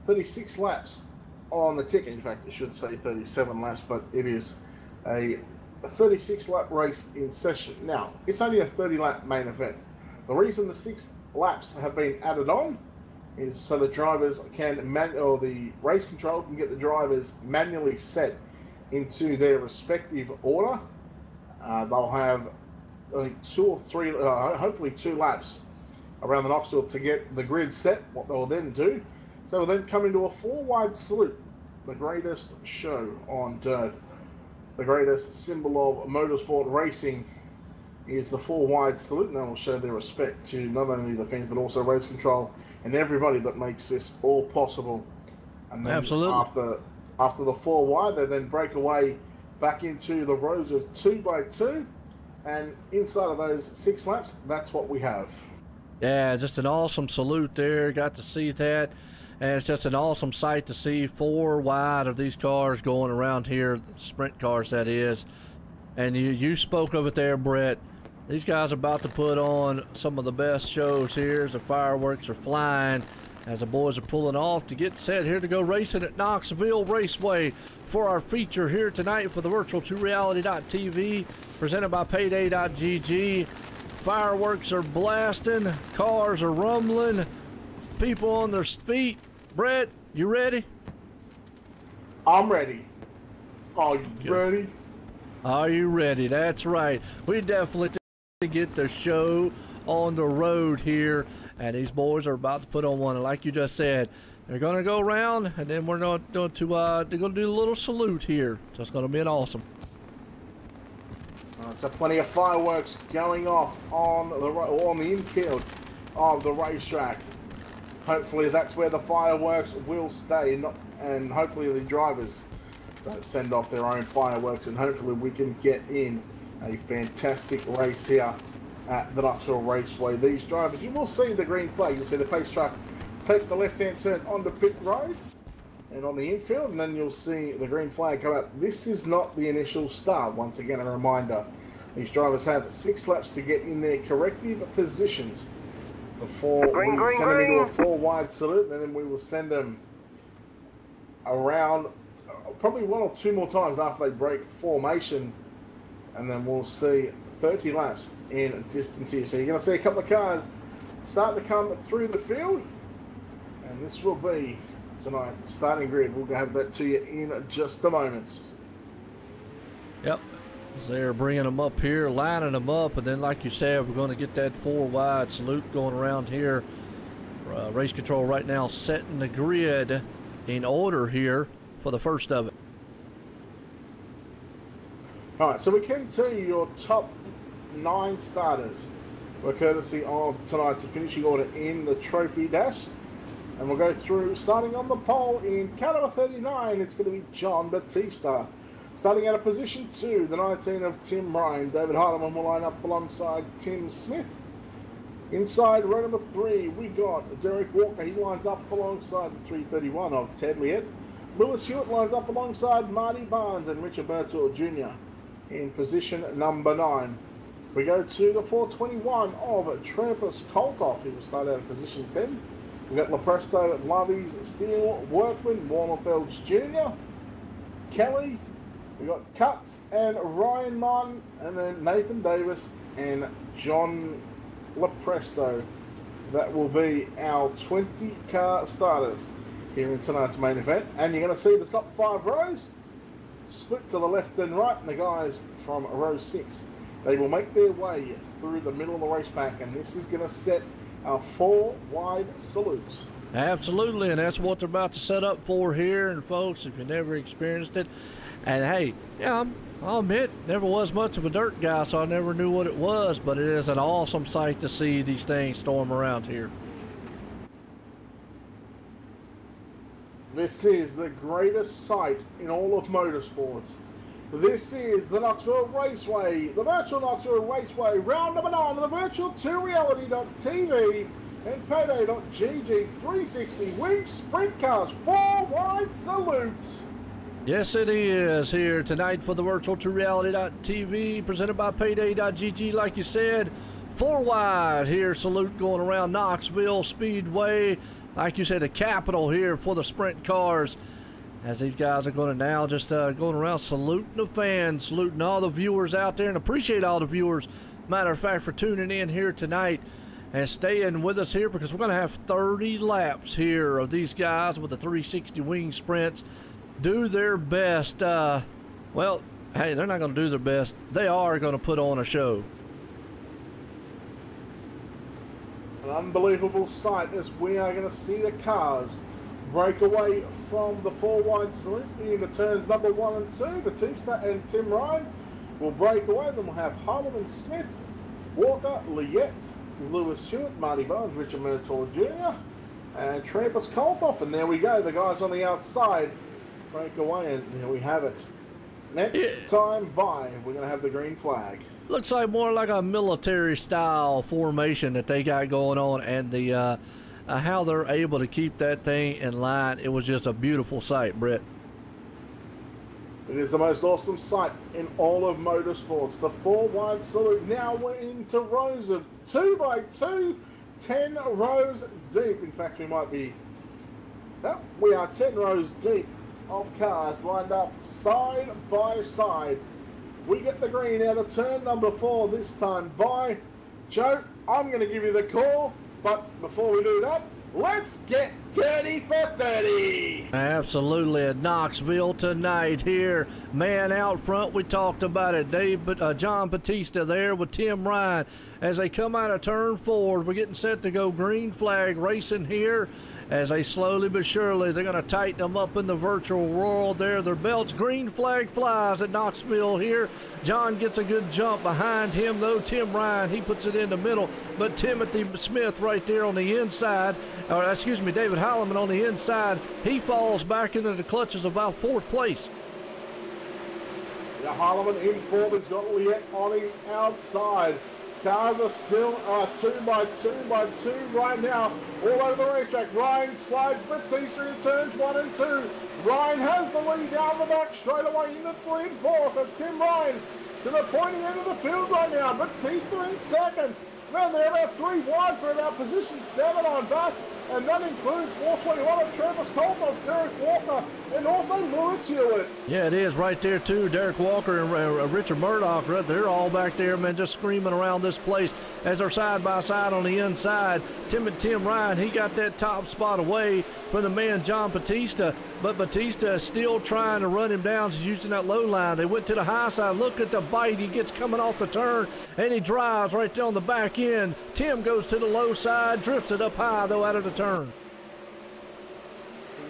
36 laps on the ticket. In fact, it should say 37 laps, but it is a 36-lap race in session. Now, it's only a 30-lap main event. The reason the 6 laps have been added on is so the drivers can, or the race control can get the drivers manually set into their respective order. They'll have, I think, 2 or 3, hopefully 2 laps around the Knoxville to get the grid set. What they'll then do, so we'll then come into a 4-wide salute, the greatest show on dirt, the greatest symbol of motorsport racing is the 4-wide salute, and they will show their respect to not only the fans but also race control and everybody that makes this all possible. And then absolutely, after the 4 wide, they then break away back into the rows of 2x2, and inside of those 6 laps, that's what we have. Yeah, just an awesome salute there. Got to see that. And it's just an awesome sight to see 4 wide of these cars going around here, sprint cars that is. And you spoke of it there, Brett. These guys are about to put on some of the best shows here as the fireworks are flying, as the boys are pulling off to get set here to go racing at Knoxville Raceway for our feature here tonight for the virtual 2reality.tv, presented by PayDayGG. Fireworks are blasting, cars are rumbling, people on their feet. Brett, you ready? I'm ready. Are you ready? Are you ready? That's right. We definitely get the show on the road here, and these boys are about to put on one. And like you just said, they're going to go around, and then we're going to they're going to do a little salute here. So it's going to be an awesome. So plenty of fireworks going off on the infield of the racetrack. Hopefully that's where the fireworks will stay, and hopefully the drivers don't send off their own fireworks, and hopefully we can get in a fantastic race here at the Knoxville Raceway. These drivers, you will see the green flag. You'll see the pace truck take the left-hand turn onto pit road and on the infield, and then you'll see the green flag come out. This is not the initial start. Once again, a reminder, these drivers have 6 laps to get in their corrective positions before we send them into a 4-wide salute, and then we will send them around probably 1 or 2 more times after they break formation, and then we'll see 30 laps in distance here. So you're going to see a couple of cars start to come through the field, and this will be tonight's starting grid. We'll have that to you in just a moment. Yep. They're bringing them up here, lining them up, and then like you said, we're going to get that 4-wide salute going around here. Race control right now setting the grid in order here for the first of it. All right, so we can tell you your top 9 starters were courtesy of tonight's finishing order in the trophy dash. And we'll go through, starting on the pole in car number 39, it's going to be John Batista. Starting out of position 2, the 19 of Tim Ryan. David Heilemann will line up alongside Tim Smith. Inside row number 3, we got Derek Walker. He lines up alongside the 331 of Ted Liet. Lewis Hewitt lines up alongside Marty Barnes and Richard Bertel Jr. in position number 9. We go to the 421 of Trampus Kolthoff. He will start out in position 10. We've got Lepresto, Lovey's, Steele, Workman, Warmenfelds Jr., Kelly. We've got Cutts and Ryan Martin, and then Nathan Davis and John Lepresto. That will be our 20-car starters here in tonight's main event. And you're going to see the top 5 rows split to the left and right, and the guys from row 6. They will make their way through the middle of the race pack, and this is going to set our 4 wide salutes. Absolutely, and that's what they're about to set up for here. And folks, if you've never experienced it, and hey, yeah, I'll admit, never was much of a dirt guy, so I never knew what it was, but it is an awesome sight to see these things storm around here. This is the greatest sight in all of motorsports. This is the Knoxville Raceway, the virtual Knoxville Raceway, round number 9 of the virtual 2reality.tv and PayDayGG 360 wing sprint cars, 4 wide salutes. Yes, it is here tonight for the virtual 2reality.tv, presented by PayDayGG, like you said. 4 wide here, salute going around Knoxville Speedway. Like you said, the capital here for the sprint cars. As these guys are going to now just going around saluting the fans, saluting all the viewers out there, and appreciate all the viewers, matter of fact, for tuning in here tonight and staying with us here, because we're going to have 30 laps here of these guys with the 360 wing sprints do their best. Well, hey, they're not going to do their best. They are going to put on a show. An unbelievable sight as we are going to see the cars break away from the 4 wide salute into turns number 1 and 2. Batista and Tim Ryan will break away. Then we'll have Harleman Smith, Walker, Lietz, Lewis Hewitt, Marty Barnes, Richard Murtaugh Jr., and Trampus Kolthoff. And there we go, the guys on the outside break away, and there we have it. Next time by, we're going to have the green flag. Looks like more like a military style formation that they got going on, and the how they're able to keep that thing in line. It was just a beautiful sight, Brett. It is the most awesome sight in all of motorsports. The 4 wide salute. Now we're into rows of 2 by 2, 10 rows deep. In fact, we might be, no, we are 10 rows deep of cars lined up side by side. We get the green out of turn number 4 this time by Joe. I'm going to give you the call, but before we do that, let's get 30 for 30. Absolutely, at Knoxville tonight here. Man out front, we talked about it. John Batista there with Tim Ryan. As they come out of turn 4, we're getting set to go green flag racing here. As they slowly but surely, they're going to tighten them up in the virtual world there. Their belts, green flag flies at Knoxville here. John gets a good jump behind him, though. Tim Ryan, he puts it in the middle. But Timothy Smith right there on the inside, or excuse me, David Holloman on the inside, he falls back into the clutches of about 4th place. Yeah, Holloman in 4th. He's got Liet on his outside. Cars are still 2 by 2 by 2 right now all over the racetrack. Ryan slides Batista in turns 1 and 2. Ryan has the lead down the back straight away into 3 and 4. So Tim Ryan to the pointy end of the field right now. Batista in 2nd. Man, they're about 3 wide for about position 7 on back. And that includes 421 of Travis Kolthoff, Derek Walker, and also Lewis Hewitt. Yeah, it is right there, too. Derek Walker and Richard Murdoch, they're all back there, man, just screaming around this place as they're side by side on the inside. Tim Ryan, he got that top spot away from the man John Batista, but Batista is still trying to run him down. He's using that low line. They went to the high side. Look at the bite. He gets coming off the turn, and he drives right there on the back end. Tim goes to the low side, drifts it up high, though, out of the turn.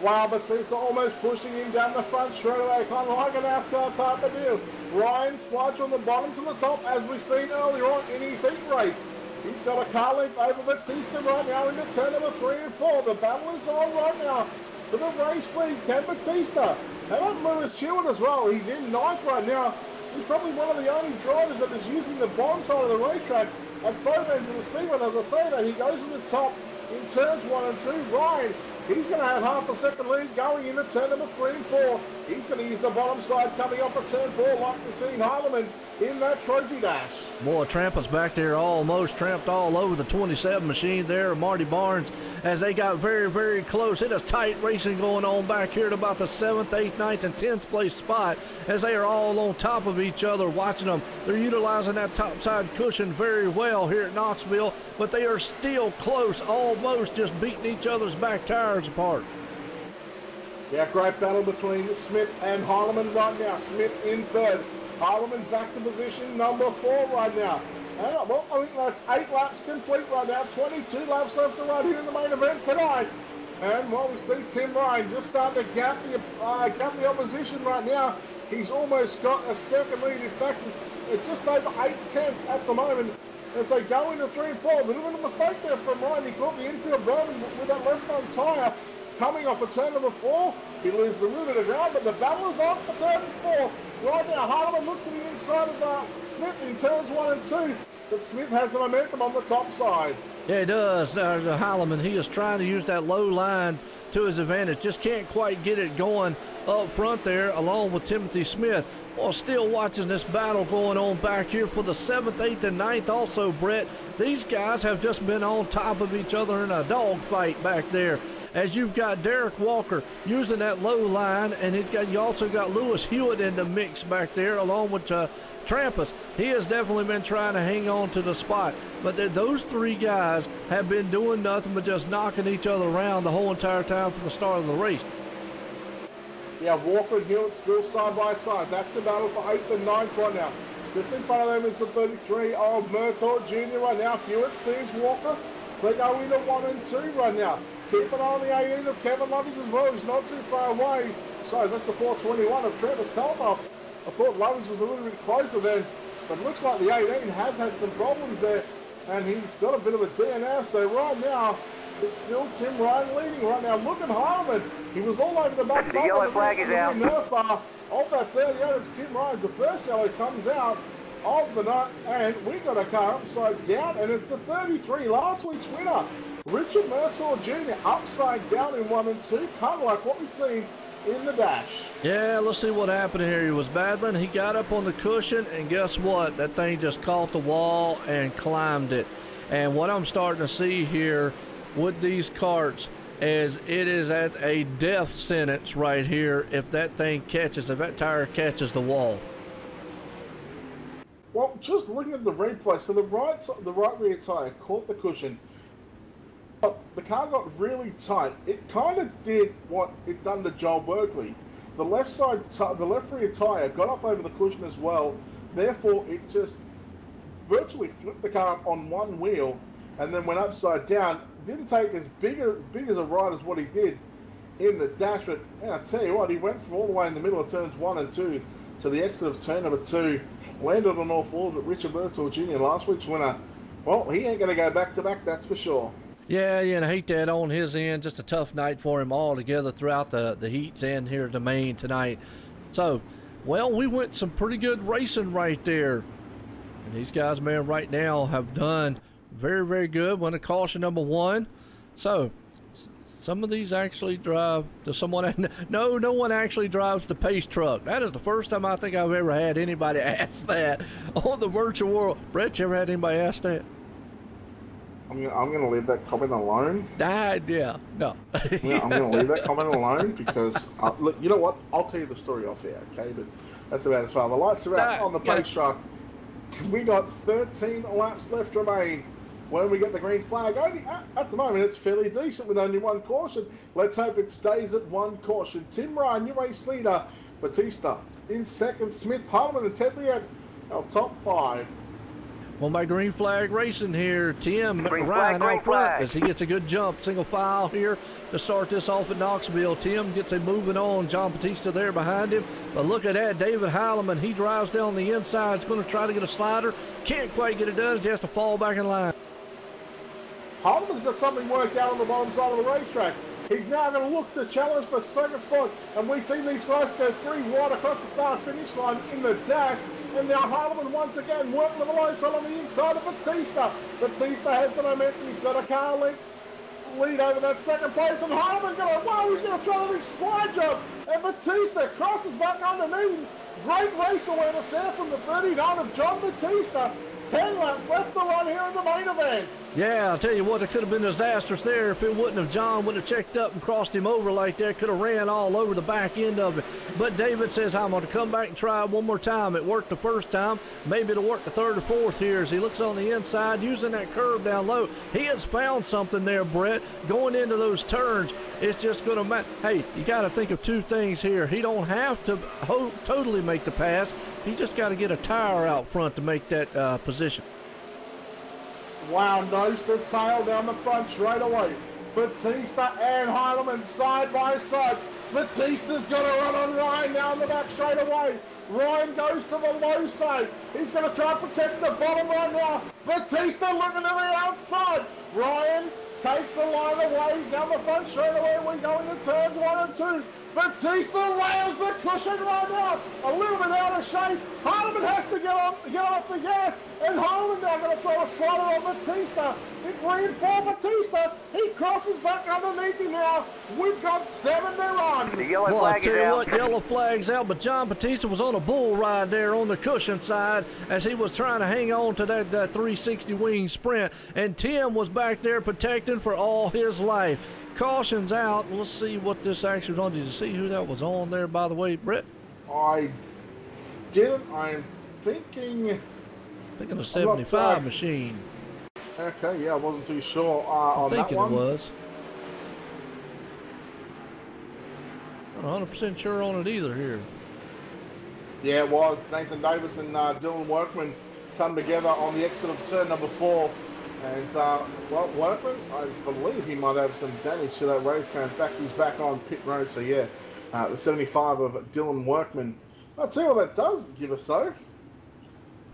Wow, Batista almost pushing him down the front straight away, kind of like a NASCAR type of deal. Ryan slides from the bottom to the top, as we've seen earlier on in his heat race. He's got a car length over Batista right now into turn number 3 and 4. The battle is on right now for the race lead. Can Batista? How about Lewis Hewitt as well? He's in 9th right now. He's probably one of the only drivers that is using the bottom side of the racetrack at both ends of the speedway. As I say that, he goes to the top in turns 1 and 2. Ryan He's going to have half a second lead going into turn number 3 and 4. He's going to use the bottom side coming off of turn 4, like we've seen Harleman in that trophy dash. Boy, Trampa's back there almost tramped all over the 27 machine there, Marty Barnes, as they got very, very close. It is tight racing going on back here at about the 7th, 8th, 9th, and 10th place spot, as they are all on top of each other watching them. They're utilizing that top side cushion very well here at Knoxville, but they are still close, almost just beating each other's back tires apart. Yeah, great battle between Smith and Harleman right now. Smith in third. Harleman back to position number 4 right now. And, well, I think that's 8 laps complete right now. 22 laps left to run here in the main event tonight. And, well, we see Tim Ryan just starting to gap the opposition right now. He's almost got a second lead. In fact, it's just over 8/10 at the moment. As they go into 3 and 4, a little bit of a mistake there from Ryan. He caught the infield berm with that left front tyre. Coming off of turn number 4, he loses a little bit of ground, but the battle is on for third and 4. Right now, Harleman looked to the inside of Smith in turns 1 and 2, but Smith has the momentum on the top side. Yeah, he does. Harleman, he is trying to use that low line to his advantage. Just can't quite get it going up front there, along with Timothy Smith. While still watching this battle going on back here for the 7th, 8th, and 9th also, Brett. These guys have just been on top of each other in a dogfight back there. As you've got Derek Walker using that low line, and you also got Lewis Hewitt in the mix back there, along with Trampas. He has definitely been trying to hang on to the spot, but those 3 guys have been doing nothing but just knocking each other around the whole entire time from the start of the race. Yeah, Walker and Hewitt still side by side. That's a battle for 8th and 9th right now. Just in front of them is the 33 of Murtaugh Jr. right now. Hewitt clears Walker. They go into 1 and 2 right now. Keep an eye on the 18 of Kevin Lovies as well. He's not too far away. So that's the 421 of Travis Kolmoff. I thought Lovies was a little bit closer then, but it looks like the 18 has had some problems there, and he's got a bit of a DNF. So right now, it's still Tim Ryan leading right now. Look at Harleman. He was all over the back. The yellow flag is out. Nerf bar of that 38 of Tim Ryan. The first yellow comes out of the night, and we got a car upside down, and it's the 33 last week's winner, Richard Murtaugh Jr. upside down in 1 and 2, kind of like what we've seen in the dash. Yeah, let's see what happened here. He was battling, he got up on the cushion, and guess what? That thing just caught the wall and climbed it. And what I'm starting to see here with these karts is it is at a death sentence right here if that thing catches, if that tire catches the wall. Well, just looking at the replay, so the right rear tire caught the cushion. But the car got really tight. It kind of did what it done to Joel Berkeley. The left rear tire got up over the cushion as well. Therefore, it just virtually flipped the car up on one wheel and then went upside down. Didn't take as big as a ride as what he did in the dash, but man, I tell you what, he went from all the way in the middle of turns 1 and 2 to the exit of turn number 2. Landed on all fours, but Richard Murtaugh Jr., last week's winner, well, he ain't going to go back-to-back, that's for sure. Yeah, and I hate that on his end. Just a tough night for him altogether throughout the heats and here at the main tonight. So, well, we went some pretty good racing right there. And these guys, man, right now have done very, very good. Won a caution number 1. So, some of these actually drive to someone. No one actually drives the pace truck. That is the first time I think I've ever had anybody ask that on the virtual world. Brett, you ever had anybody ask that? I'm gonna leave that comment alone. Yeah, no. Yeah, I'm gonna leave that comment alone because look, you know what? I'll tell you the story off air, okay? But that's about as far. The lights are out on the pace truck. We got 13 laps left remain. When we get the green flag, only at the moment it's fairly decent with only 1 caution. Let's hope it stays at 1 caution. Tim Ryan, new race leader. Batista in second. Smith, Harleman, and Tedley at our top 5. Well, my green flag racing here. Tim Ryan out front as he gets a good jump. Single file here to start this off at Knoxville. Tim gets a moving on. John Batista there behind him. But look at that. David Heileman, he drives down the inside. He's going to try to get a slider. Can't quite get it done. He has to fall back in line. Harleman's got something worked out on the bottom side of the racetrack. He's now going to look to challenge for second spot. And we've seen these guys go 3 wide across the start-finish line in the dash. And now Harleman once again working with the low side on the inside of Batista. Batista has the momentum. He's got a car length lead over that second place, and Heinemann going, wow, he's going to throw the big slide jump, and Batista crosses back underneath. Great race awareness there from the 39 of John Batista. 10 laps left to run here in the main events. Yeah, I'll tell you what, it could have been disastrous there if it wouldn't have John wouldn't have checked up and crossed him over like that. Could have ran all over the back end of it. But David says, I'm going to come back and try it one more time. It worked the first time. Maybe it'll work the third or fourth here as he looks on the inside using that curve down low. He has found something there, Brett, going into those turns. It's just going to matter. Hey, you got to think of two things here. He don't have to totally make the pass. He just got to get a tire out front to make that position. Wow, nose to tail down the front straight away. Batista and Heinemann side by side. Batista's going to run on Ryan down the back straight away. Ryan goes to the low side. He's going to try to protect the bottom right now. Batista looking to the outside. Ryan takes the line away down the front straight away. We go into turns 1 and 2. Batista rails the cushion right now. A little bit out of shape. Heinemann has to get off the gas. And Heinemann now going to throw a slider on Batista. In 3 and 4, Batista. He crosses back underneath him now. We've got 7 to run. The yellow Well, flag I tell is you out. what, yellow flag's out, but John Batista was on a bull ride there on the cushion side as he was trying to hang on to that 360 wing sprint. And Tim was back there protecting for all his life. Caution's out. Let's see what this actually was on. Did you see who that was on there, by the way, Brett? I didn't. I'm thinking The 75 machine. Okay, yeah, I wasn't too sure on that one. It was. Not 100% sure on it either here. Yeah, it was. Nathan Davis and Dylan Workman come together on the exit of turn number 4. And, well, Workman, I believe he might have some damage to that race car. In fact, he's back on pit road. So, yeah, the 75 of Dylan Workman. I'll tell you what that does give us, though.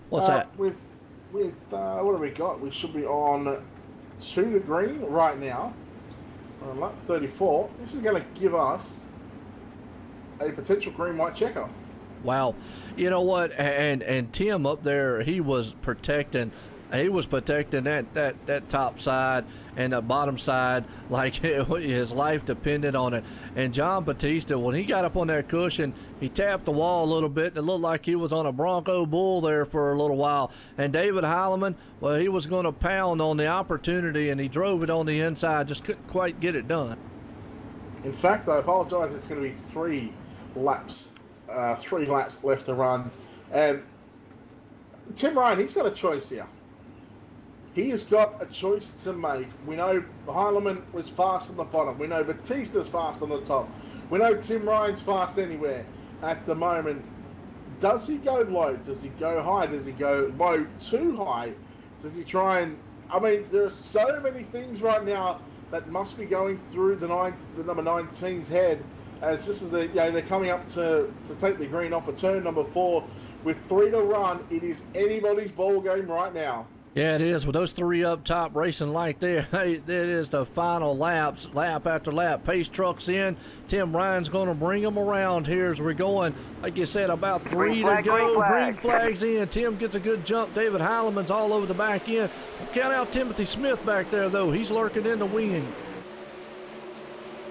What's that? With what have we got? We should be on 2 to green right now. We're on lap 34. This is going to give us a potential green-white checker. Wow. You know what? And Tim up there, he was protecting that top side and the bottom side like his life depended on it. And John Batista, when he got up on that cushion, he tapped the wall a little bit and it looked like he was on a Bronco bull there for a little while. And David Heinemann, well, he was going to pound on the opportunity and he drove it on the inside, just couldn't quite get it done. In fact, I apologize, it's going to be 3 laps left to run. And Tim Ryan, he's got a choice here. He has got a choice to make. We know Heinemann was fast on the bottom. We know Batista's fast on the top. We know Tim Ryan's fast anywhere at the moment. Does he go low? Does he go high? Does he go low too high? Does he try and... I mean, there are so many things right now that must be going through the number 19's head as this is they're coming up to take the green off of turn number 4 with 3 to run. It is anybody's ball game right now. Yeah, it is. With those 3 up top racing like there, it is the final laps, lap after lap. Pace trucks in. Tim Ryan's going to bring them around here as we're going. Like you said, about 3 to go. Green flag's in. Tim gets a good jump. David Heinemann's all over the back end. Count out Timothy Smith back there, though. He's lurking in the wing.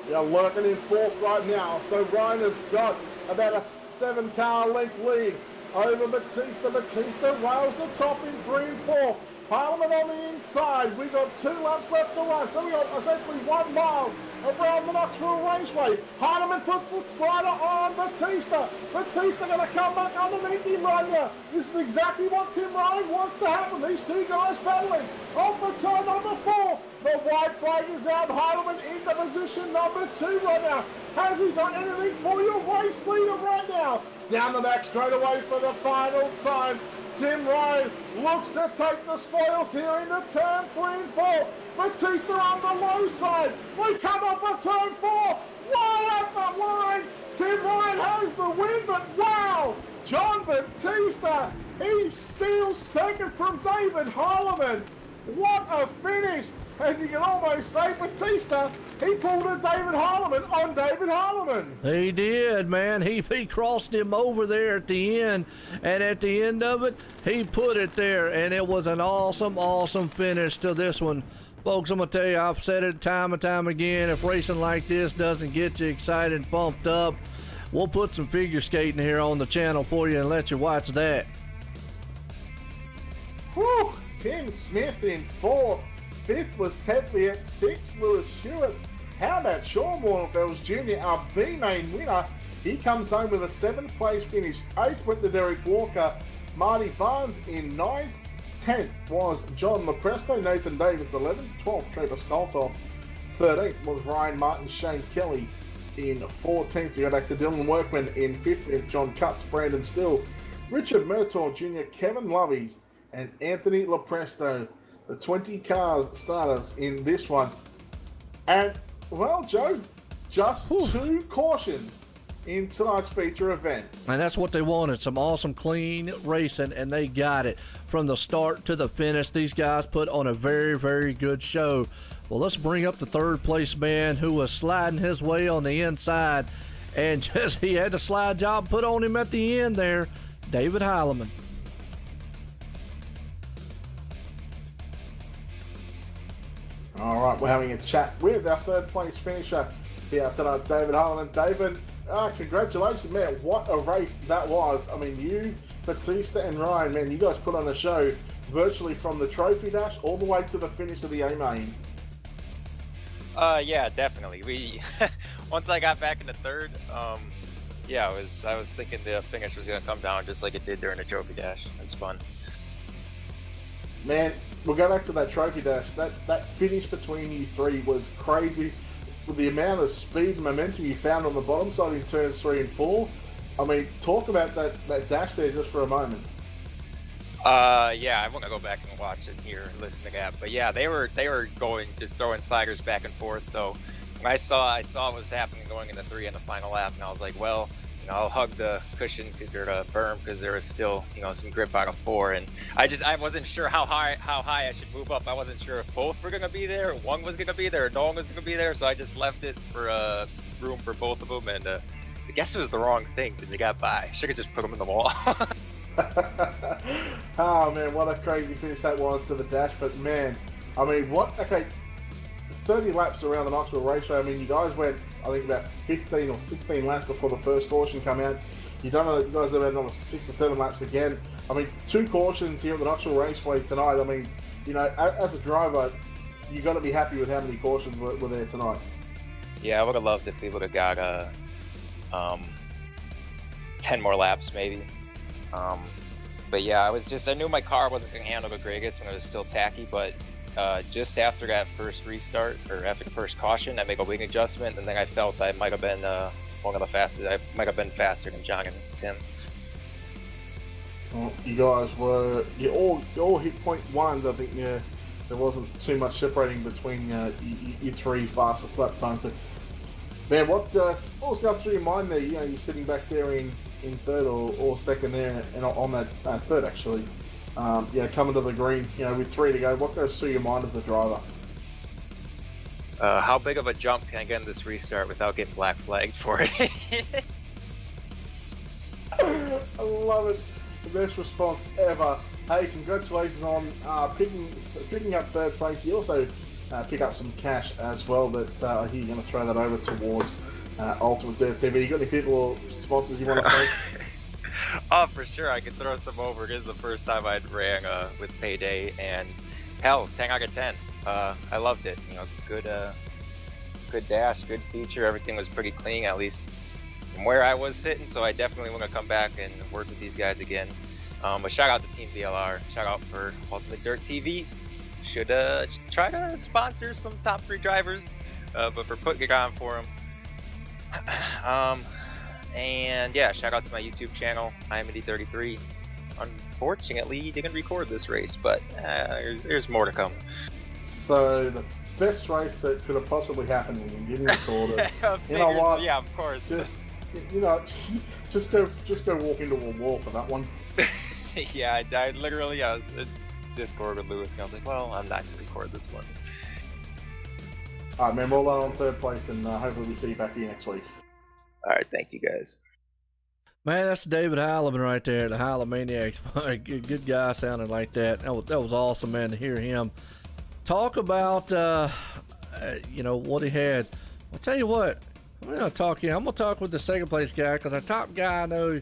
Yeah, lurking in 4th right now. So Ryan has got about a 7-car length lead over Batista. Batista rails the top in 3 and 4. Heinemann on the inside. We got 2 laps left to run. So we got essentially 1 mile around the Knoxville Raceway. Heinemann puts the slider on Batista. Batista going to come back underneath him right now. This is exactly what Tim Ryan wants to happen. These 2 guys battling. Off for turn number 4. The white flag is out. Heinemann into position number 2 right now. Has he got anything for your race leader right now? Down the back straight away for the final time. Tim Ryan looks to take the spoils here into turn 3 and 4. Batista on the low side. We come off of turn 4. Wow, at the line. Tim Ryan has the win, but wow. John Batista, he steals second from David Heinemann. What a finish! And you can almost say Batista, he pulled a David Harleman on David Harleman. He did, man. He crossed him over there at the end, and at the end of it, he put it there, and it was an awesome, awesome finish to this one. Folks, I'm going to tell you, I've said it time and time again, if racing like this doesn't get you excited and pumped up, we'll put some figure skating here on the channel for you and let you watch that. Whew. Tim Smith in 4th. 5th was Ted Lee at 6th. Lewis Stewart. How about Sean Warnefels Jr., our B-main winner? He comes home with a 7th place finish. 8th went to Derek Walker. Marty Barnes in 9th. 10th was John Lopresto. Nathan Davis 11th. 12th, Trevor Skoltoff. 13th was Ryan Martin. Shane Kelly in 14th. We go back to Dylan Workman in 15th. John Cutts, Brandon Still, Richard Murtaugh Jr., Kevin Lovies, and Anthony Lopresto, the 20 cars starters in this one. And, well, Joe, just 2 cautions in tonight's feature event. And that's what they wanted, some awesome, clean racing, and they got it. From the start to the finish, these guys put on a very, very good show. Well, let's bring up the 3rd place man who was sliding his way on the inside, and just he had a slide job put on him at the end there, David Heileman. All right, we're having a chat with our 3rd place finisher here tonight, David Heileman. David, congratulations, man. What a race that was. I mean, you, Batista, and Ryan, man, you guys put on a show virtually from the trophy dash all the way to the finish of the A-main. Yeah, definitely. We once I got back in the 3rd, yeah, I was thinking the finish was gonna come down just like it did during the trophy dash. It was fun. Man, we'll go back to that trophy dash. That finish between you 3 was crazy. With the amount of speed and momentum you found on the bottom side in turns 3 and 4. I mean, talk about that dash there just for a moment. Yeah, I want to go back and watch it here, listen to that. But yeah, they were going, just throwing sliders back and forth. So when I saw what was happening going into 3 in the final lap, and I was like, well, you know, I'll hug the cushion or the berm because there was still, you know, some grip out of 4. And I wasn't sure how high I should move up. I wasn't sure if both were gonna be there, one was gonna be there, or no one was gonna be there. So I just left it for room for both of them. And I guess it was the wrong thing because they got by. Should have just put them in the wall. Oh man, what a crazy finish that was to the dash. But man, I mean, okay, 30 laps around the Knoxville Raceway. I mean, you guys went, I think, about 15 or 16 laps before the first caution come out. You guys did about another 6 or 7 laps again. I mean, 2 cautions here at the Knoxville Raceway tonight. I mean, you know, as a driver, you got to be happy with how many cautions were there tonight. Yeah, I would have loved if we would have got 10 more laps maybe. But yeah, I knew my car wasn't going to handle the greatest when it was still tacky, but just after that first restart, or after the first caution, I make a wing adjustment, and then I felt I might have been one of the fastest. I might have been faster than John and Tim. Well, you guys you all hit .1s. I think there wasn't too much separating between your 3 fastest lap times. But man, what was going through your mind there? You know, you're sitting back there in 3rd or 2nd there, and on that 3rd actually. Yeah, coming to the green, you know, with 3 to go. What goes through your mind as a driver? How big of a jump can I get in this restart without getting black flagged for it? I love it. The best response ever. Hey, congratulations on picking up 3rd place. You also pick up some cash as well, but I hear you're going to throw that over towards Ultimate Dirt TV. You got any people or sponsors you want to thank? Oh, for sure, I could throw some over. This is the first time I'd ran with Payday, and hell, 10 out of 10. I loved it. You know, good dash, good feature. Everything was pretty clean, at least from where I was sitting. So I definitely want to come back and work with these guys again. But shout out to Team VLR. Shout out for Ultimate Dirt TV. Should try to sponsor some top 3 drivers, but for putting it on for them. And yeah, shout out to my YouTube channel, IamIndy33. Unfortunately, didn't record this race, but there's more to come. So the best race that could have possibly happened when you didn't record it. You know what? Yeah, of course. Just go walk into a wall for that one. Yeah, I literally, Discord with Lewis, and I was like, well, I'm not going to record this one. All right, man, roll on 3rd place, and hopefully we see you back here next week. All right, thank you guys. Man, that's David Heileman right there, the Heilemaniacs. Good guy sounding like that. That was awesome, man, to hear him talk about, you know, what he had. I'll tell you what, I'm going to talk with the 2nd place guy, because our top guy, I know,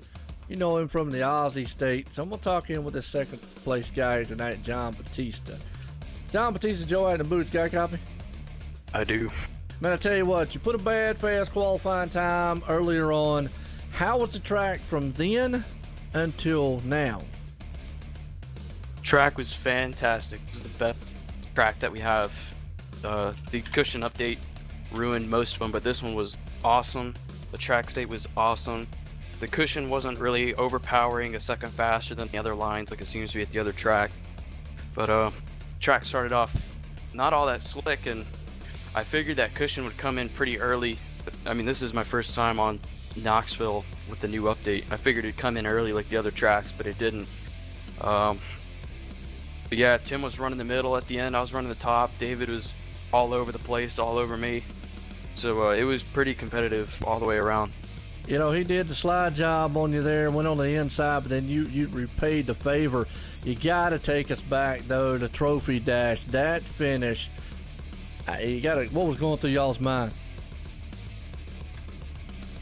you know him from the Aussie state. So I'm going to talk in with the 2nd place guy tonight, John Batista. John Batista, Joe out in the booth. Got a copy? I do. Man, I tell you what, you put a bad, fast qualifying time earlier on. How was the track from then until now? Track was fantastic. This is the best track that we have. The cushion update ruined most of them, but this one was awesome. The track state was awesome. The cushion wasn't really overpowering a second faster than the other lines like it seems to be at the other track. But track started off not all that slick, and I figured that cushion would come in pretty early. I mean, this is my first time on Knoxville with the new update. I figured it'd come in early like the other tracks, but it didn't. But yeah, Tim was running the middle at the end. I was running the top. David was all over the place, all over me. So it was pretty competitive all the way around. You know, he did the slide job on you there, went on the inside, but then you repaid the favor. You got to take us back, though, to Trophy Dash. That finish, what was going through y'all's mind?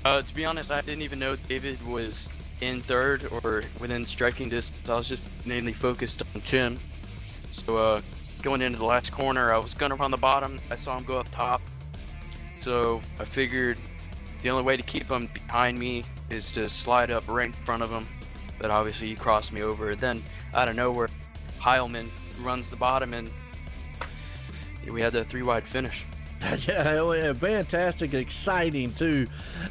To be honest, I didn't even know David was in 3rd or within striking distance. I was just mainly focused on Tim. So going into the last corner, I was going to run the bottom. I saw him go up top. So I figured the only way to keep him behind me is to slide up right in front of him. But obviously he crossed me over. Then out of nowhere, Heilman runs the bottom, and we had that 3-wide finish. Yeah, fantastic, exciting too.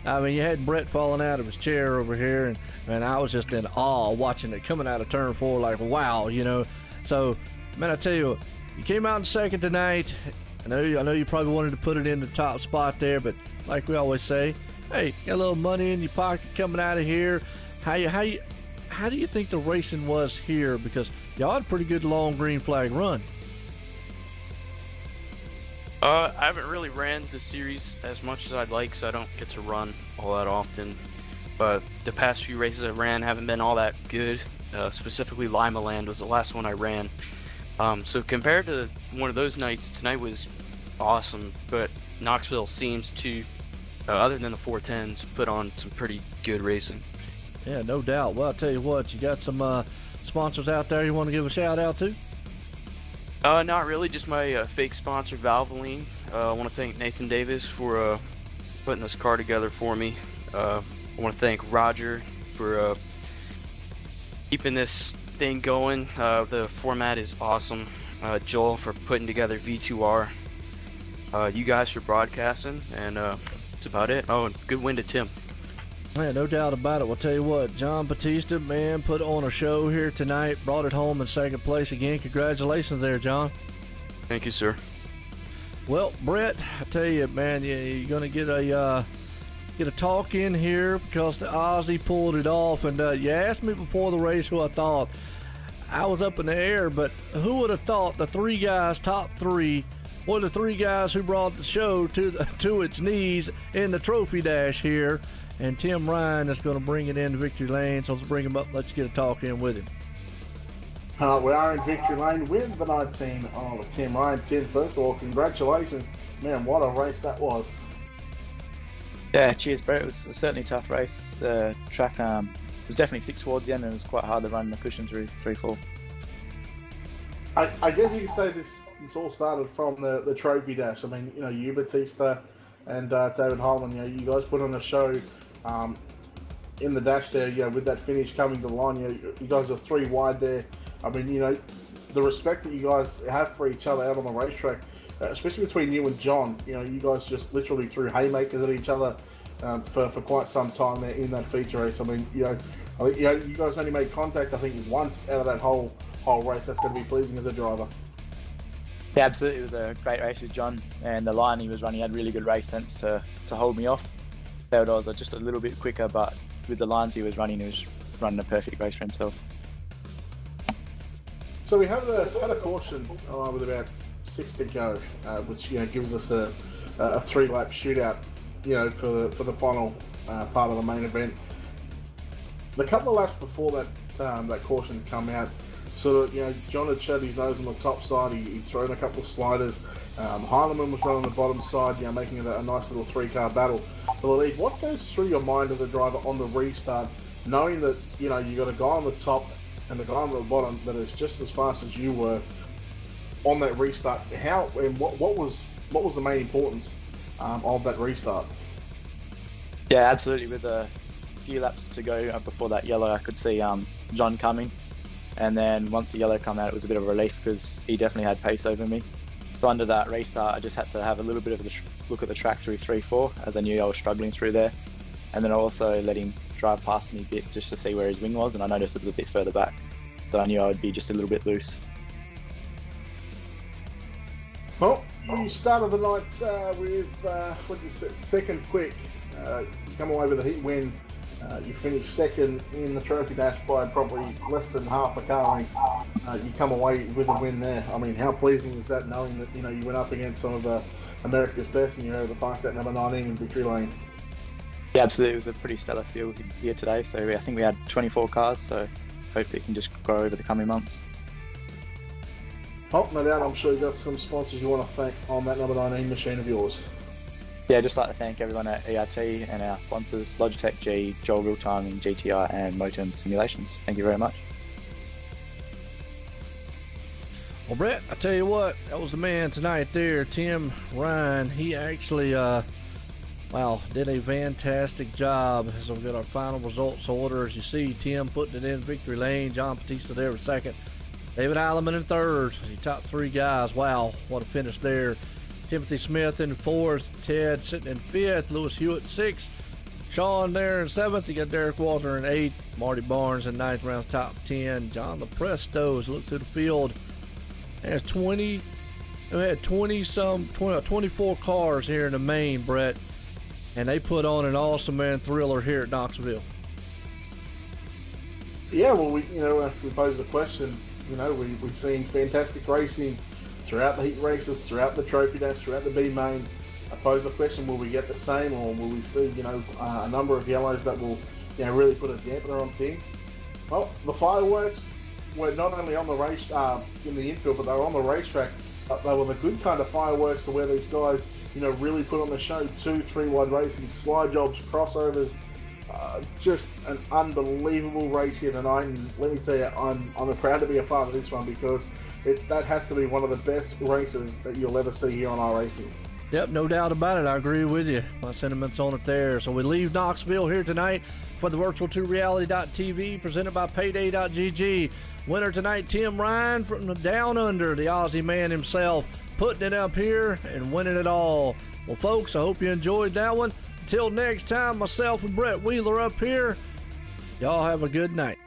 I mean, you had Brett falling out of his chair over here, and I was just in awe watching it coming out of turn 4, like, wow, you know. So, man, I tell you, you came out in 2nd tonight. I know you probably wanted to put it in the top spot there, but like we always say, hey, got a little money in your pocket coming out of here. How do you think the racing was here? Because y'all had a pretty good long green flag run. I haven't really ran the series as much as I'd like, so I don't get to run all that often. But the past few races I ran haven't been all that good. Specifically, Limaland was the last one I ran. So compared to one of those nights, tonight was awesome. But Knoxville seems to, other than the 410s, put on some pretty good racing. Yeah, no doubt. Well, I'll tell you what, you got some sponsors out there you want to give a shout out to? Not really, just my fake sponsor, Valvoline. I want to thank Nathan Davis for putting this car together for me. I want to thank Roger for keeping this thing going. The format is awesome. Joel for putting together V2R. You guys for broadcasting, and that's about it. Oh, and good win to Tim. Yeah, no doubt about it. We'll tell you what, John Batista, man, put on a show here tonight, brought it home in 2nd place again. Congratulations there, John. Thank you, sir. Well, Brett, I tell you, man, you're gonna get a talk in here because the Aussie pulled it off, and you asked me before the race who I thought. I was up in the air, but who would have thought the 3 guys, top 3, were the 3 guys who brought the show to its knees in the Trophy Dash here. And Tim Ryan is going to bring it into Victory Lane, so let's bring him up. Let's get a talk in with him. We are in Victory Lane with the 19 of Tim Ryan. Tim, first of all, congratulations. Man, what a race that was. Yeah, cheers, Brett. It was certainly a tough race. The track was definitely 6 towards the end, and it was quite hard to run the cushion through 3-4. I guess you could say this all started from the Trophy Dash. I mean, you know, you, Batista, and David Holland, you know, you guys put on a show in the dash there, you know, with that finish coming to the line. You guys are 3 wide there. I mean, you know, the respect that you guys have for each other out on the racetrack, especially between you and John, you know, you guys just literally threw haymakers at each other for quite some time there in that feature race. I mean, you know, I think, you know, you guys only made contact, I think, once out of that whole race. That's going to be pleasing as a driver. Yeah, absolutely. It was a great race with John, and the line he was running had really good race sense to hold me off. Felt I was just a little bit quicker, but with the lines he was running a perfect race for himself. So we had a caution with about 6 to go, which gives us a 3-lap shootout, for the final part of the main event. The couple of laps before that caution come out, sort of John had shut his nose on the top side. He'd thrown a couple of sliders. Heinemann was running on the bottom side, making it a nice little 3-car battle. But Lee, what goes through your mind as a driver on the restart, knowing that you got a guy on the top and the guy on the bottom that is just as fast as you were on that restart? How and what was the main importance of that restart? Yeah, absolutely. With a few laps to go before that yellow, I could see John coming, and then once the yellow came out, it was a bit of a relief because he definitely had pace over me. So under that restart, I just had to have a little bit of a look at the track through 3-4, as I knew I was struggling through there, and then I also let him drive past me a bit just to see where his wing was, and I noticed it was a bit further back, so I knew I would be just a little bit loose. Well, you started the night with what you said, second quick. You come away with a heat win. You finished second in the trophy dash by probably less than half a car length. You come away with a win there. I mean, how pleasing is that, knowing that you went up against some of America's best and you were able to park that number 19 in victory lane? Yeah, absolutely. It was a pretty stellar field here today. So I think we had 24 cars. So hopefully it can just grow over the coming months. Oh, no doubt. I'm sure you've got some sponsors you want to thank on that number 19 machine of yours. Yeah, I'd just like to thank everyone at ERT and our sponsors, Logitech G, Joel Real Timing, GTR and Motorsports Simulations. Thank you very much. Well, Brett, I tell you what, that was the man tonight there, Tim Ryan. He actually, did a fantastic job. As we got our final results order, as you see, Tim putting it in victory lane, John Batista there in second, David Heilemann in third. The top 3 guys, wow, what a finish there. Timothy Smith in 4th, Ted sitting in 5th, Lewis Hewitt 6th, Sean there in 7th. You got Derek Walter in 8th, Marty Barnes in 9th, rounds top 10. John LaPresto, as you look through the field, has 24 cars here in the main, Brett, and they put on an awesome thriller here at Knoxville. Yeah, well, we posed the question. We've seen fantastic racing throughout the heat races, throughout the trophy dash, throughout the B main. I pose the question: will we get the same, or will we see a number of yellows that will really put a dampener on things? Well, the fireworks were not only on the race in the infield, but they were on the racetrack. They were the good kind of fireworks to where these guys really put on the show. 2-3 wide racing, slide jobs, crossovers. Just an unbelievable race here tonight, and let me tell you, I'm proud to be a part of this one because that has to be one of the best races that you'll ever see here on iRacing. Yep, no doubt about it. I agree with you. My sentiments on it there. So we leave Knoxville here tonight for the Virtual2Reality.tv, presented by PayDayGG. Winner tonight, Tim Ryan from the Down Under, the Aussie man himself, putting it up here and winning it all. Well, folks, I hope you enjoyed that one. Until next time, myself and Brett Wheeler up here. Y'all have a good night.